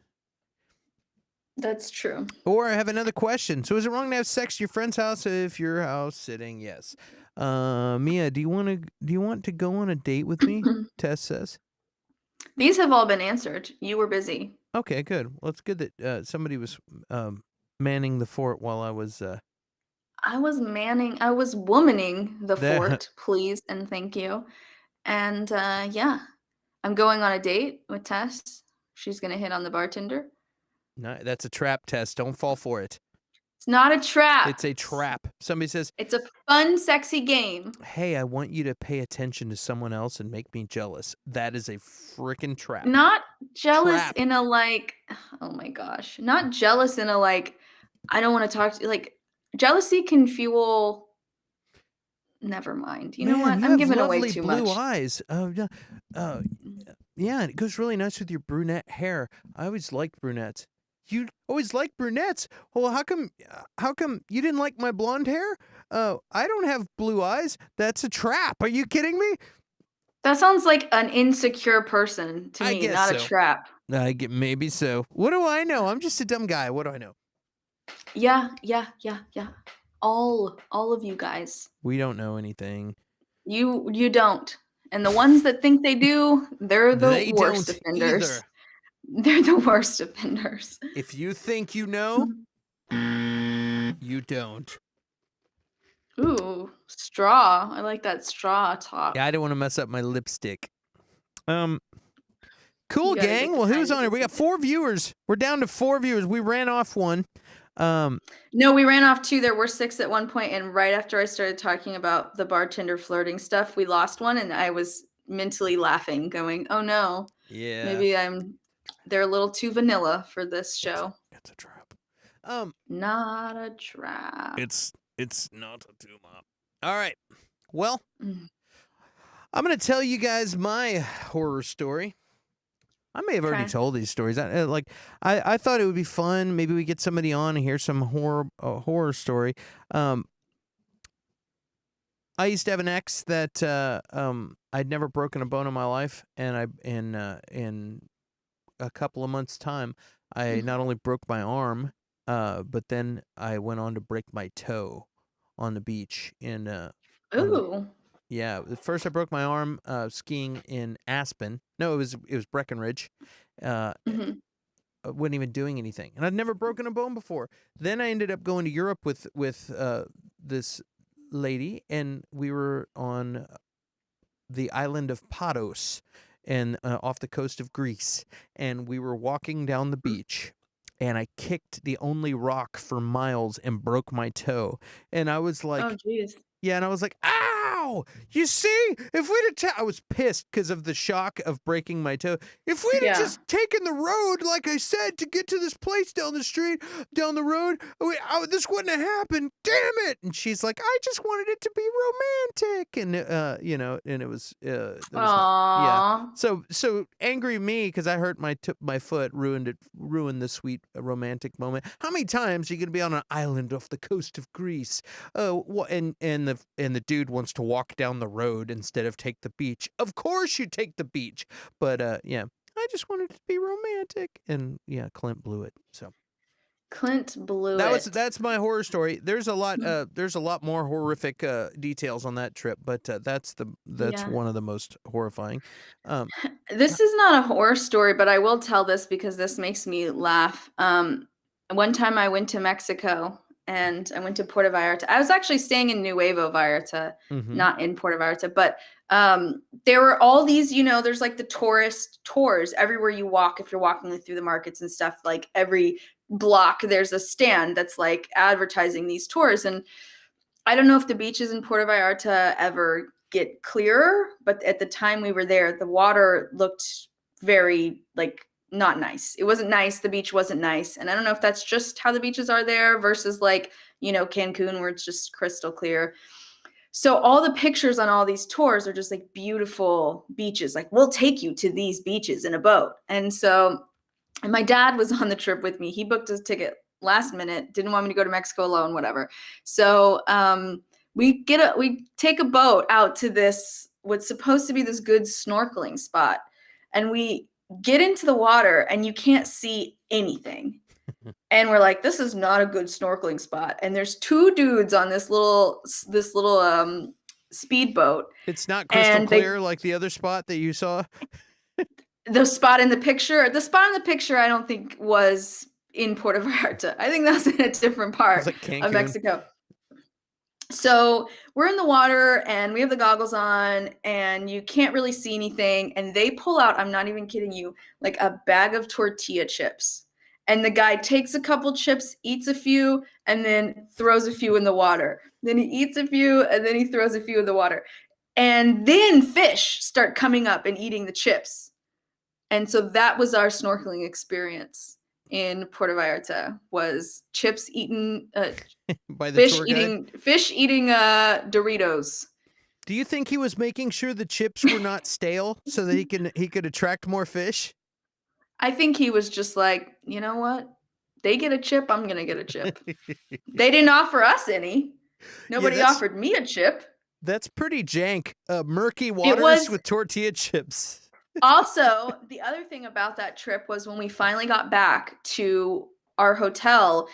That's true. Or I have another question. So is it wrong to have sex at your friend's house if you're house sitting? Yes. Mia, do you want to go on a date with me? Tess says. These have all been answered. You were busy. Okay, good. Well, it's good that somebody was manning the fort while I was. I was womaning the fort, please and thank you. And yeah, I'm going on a date with Tess. She's gonna hit on the bartender. No, that's a trap, Tess. Don't fall for it. It's not a trap. It's a trap. Somebody says, it's a fun, sexy game. Hey, I want you to pay attention to someone else and make me jealous. That is a freaking trap. Not jealous Trap. in a like, oh my gosh. Not jealous in a like, I don't want to talk to you. Like, jealousy can fuel. Never mind. You know what? I'm giving away too much. Blue eyes. Yeah, and it goes really nice with your brunette hair. I always liked brunettes. You always liked brunettes. Well, how come you didn't like my blonde hair? I don't have blue eyes. That's a trap. Are you kidding me? That sounds like an insecure person to me, not so. A trap. Maybe so. What do I know? I'm just a dumb guy. What do I know? Yeah. All of you guys. We don't know anything. You don't. And the ones that think they do, they're the worst offenders. Either. They're the worst offenders. If you think you know, you don't. Ooh, straw. I like that straw talk. Yeah, I don't want to mess up my lipstick. Cool, gang. Well, who's on here? We got 4 viewers. We're down to 4 viewers. We ran off one. No, we ran off 2. There were 6 at one point, and right after I started talking about the bartender flirting stuff, we lost one, and I was mentally laughing, going, "Oh no, yeah, maybe they're a little too vanilla for this show." It's a trap. Not a trap. It's not a tumor. All right. Well, I'm gonna tell you guys my horror story. I may have already told these stories. I thought it would be fun. Maybe we get somebody on and hear some horror story. I used to have an ex that I'd never broken a bone in my life, and in a couple of months' time, I not only broke my arm, but then I went on to break my toe on the beach in. Ooh. Yeah, first I broke my arm skiing in Aspen. No, it was Breckenridge. I wasn't even doing anything, and I'd never broken a bone before. Then I ended up going to Europe with this lady, and we were on the island of Pados, and off the coast of Greece, and we were walking down the beach. And I kicked the only rock for miles and broke my toe. And I was like, oh, geez. Yeah, and I was like, ow! You see? If we'd have I was pissed because of the shock of breaking my toe. If we'd have just taken the road, like I said, to get to this place down the road, this wouldn't have happened. Damn it! And she's like, I just wanted it to be romantic. And, and it was yeah. So angry me because I hurt my foot, ruined the sweet romantic moment. How many times are you going to be on an island off the coast of Greece? And the dude wants to walk down the road instead of take the beach. Of course you take the beach. But yeah, I just wanted it to be romantic. And yeah, Clint blew it. So Clint blew it. That's my horror story. There's a lot more horrific details on that trip, but that's one of the most horrifying. This is not a horror story, but I will tell this because this makes me laugh. One time I went to Mexico. And I went to Puerto Vallarta. I was actually staying in Nuevo Vallarta, not in Puerto Vallarta. But there were all these, there's like the tourist tours everywhere you walk. If you're walking through the markets and stuff, like every block, there's a stand that's like advertising these tours. And I don't know if the beaches in Puerto Vallarta ever get clearer, but at the time we were there, the water looked very like not nice. It wasn't nice. The beach wasn't nice. And I don't know if that's just how the beaches are there versus like, you know, Cancun where it's just crystal clear. So all the pictures on all these tours are just like beautiful beaches. Like, we'll take you to these beaches in a boat. And my dad was on the trip with me. He booked his ticket last minute, didn't want me to go to Mexico alone, whatever. So we take a boat out to this, what's supposed to be this good snorkeling spot. And we get into the water and you can't see anything. And we're like, this is not a good snorkeling spot. And there's two dudes on this little speedboat. It's not crystal clear like the other spot that you saw. The spot in the picture, I don't think was in Puerto Vallarta. I think that's in a different part of Mexico. So we're in the water and we have the goggles on and you can't really see anything. And they pull out, I'm not even kidding you, like a bag of tortilla chips. And the guy takes a couple chips, eats a few, and then throws a few in the water. Then he eats a few and then he throws a few in the water. And then fish start coming up and eating the chips. And so that was our snorkeling experience in Puerto Vallarta, was chips eaten, by the fish eating Doritos. Do you think he was making sure the chips were not stale so that he could attract more fish? I think he was just like, you know what? They get a chip, I'm gonna get a chip. They didn't offer us any. Nobody offered me a chip. That's pretty jank. Murky waters with tortilla chips. Also, the other thing about that trip was when we finally got back to our hotel,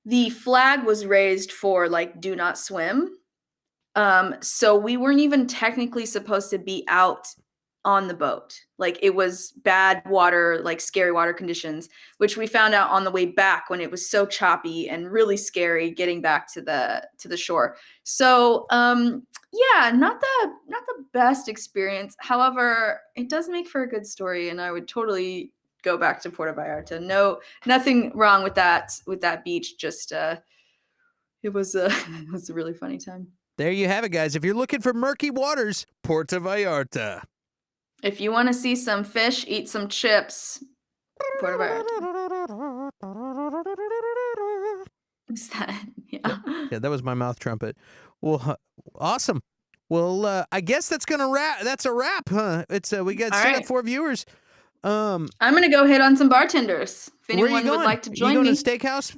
the flag was raised for like do not swim. So we weren't even technically supposed to be out on the boat. Like, it was bad water, like scary water conditions, which we found out on the way back when it was so choppy and really scary getting back to the shore. So yeah, not the best experience. However, it does make for a good story, and I would totally go back to Puerto Vallarta. No, nothing wrong with that beach. Just it was a really funny time. There you have it, guys. If you're looking for murky waters, Puerto Vallarta. If you want to see some fish, eat some chips, Puerto Vallarta. Is that? Yeah. Yeah, that was my mouth trumpet. Well, awesome. Well, I guess that's gonna wrap. That's a wrap, huh? It's we got still got 4 viewers. I'm gonna go hit on some bartenders. If anyone would like to join me. You going to steakhouse?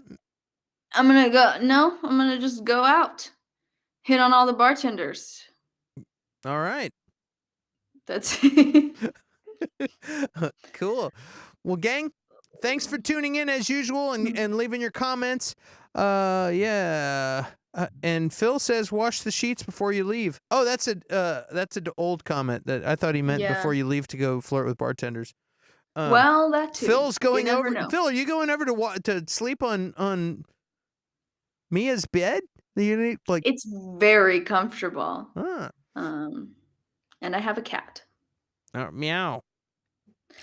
I'm gonna go. No, I'm gonna just go out, hit on all the bartenders. All right. That's cool. Well, gang, thanks for tuning in as usual and leaving your comments. Yeah. And Phil says, wash the sheets before you leave. Oh, that's an old comment that I thought he meant before you leave to go flirt with bartenders. Well, that too. Phil's going over. Phil, are you going over to sleep on Mia's bed? It's very comfortable. Huh. And I have a cat. Meow.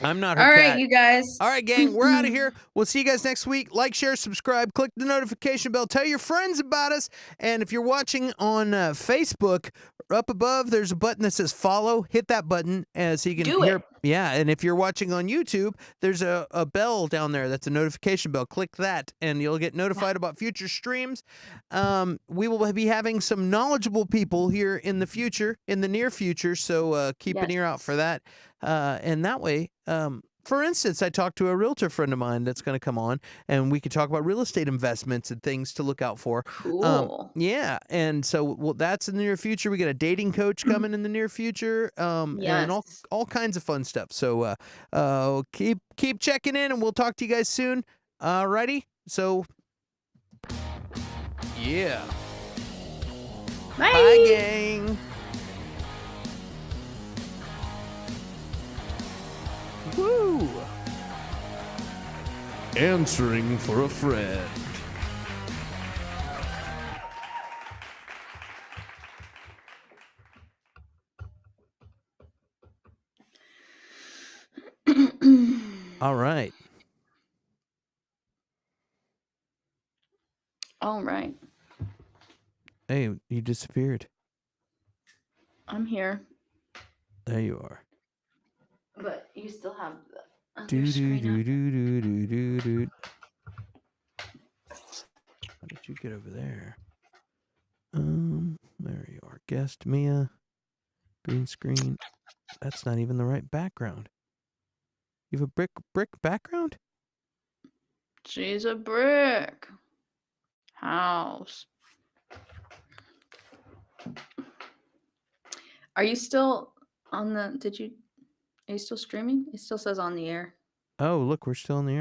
I'm not her cat. All right, cat. you guys. All right, gang, we're out of here. We'll see you guys next week. Like, share, subscribe, click the notification bell, tell your friends about us. And if you're watching on Facebook, up above, there's a button that says follow. Hit that button so you can hear. It. Yeah, and if you're watching on YouTube, there's a bell down there that's a notification bell. Click that, and you'll get notified about future streams. We will be having some knowledgeable people here in the near future, so keep an ear out for that. And that way, for instance, I talked to a realtor friend of mine that's going to come on, and we could talk about real estate investments and things to look out for. Cool. Yeah, and so that's in the near future. We got a dating coach coming in the near future, and all kinds of fun stuff. So keep checking in, and we'll talk to you guys soon. Alrighty, so yeah, bye gang. Woo! Answering for a friend. All right. All right. Hey, you disappeared. I'm here. There you are. But you still have the other Do do screen do up. do do do do do. How did you get over there? There you are. Guest Mia. Green screen. That's not even the right background. You have a brick background? She's a brick house. Are you still on the? Are you still streaming? It still says on the air. Oh, look, we're still in the air.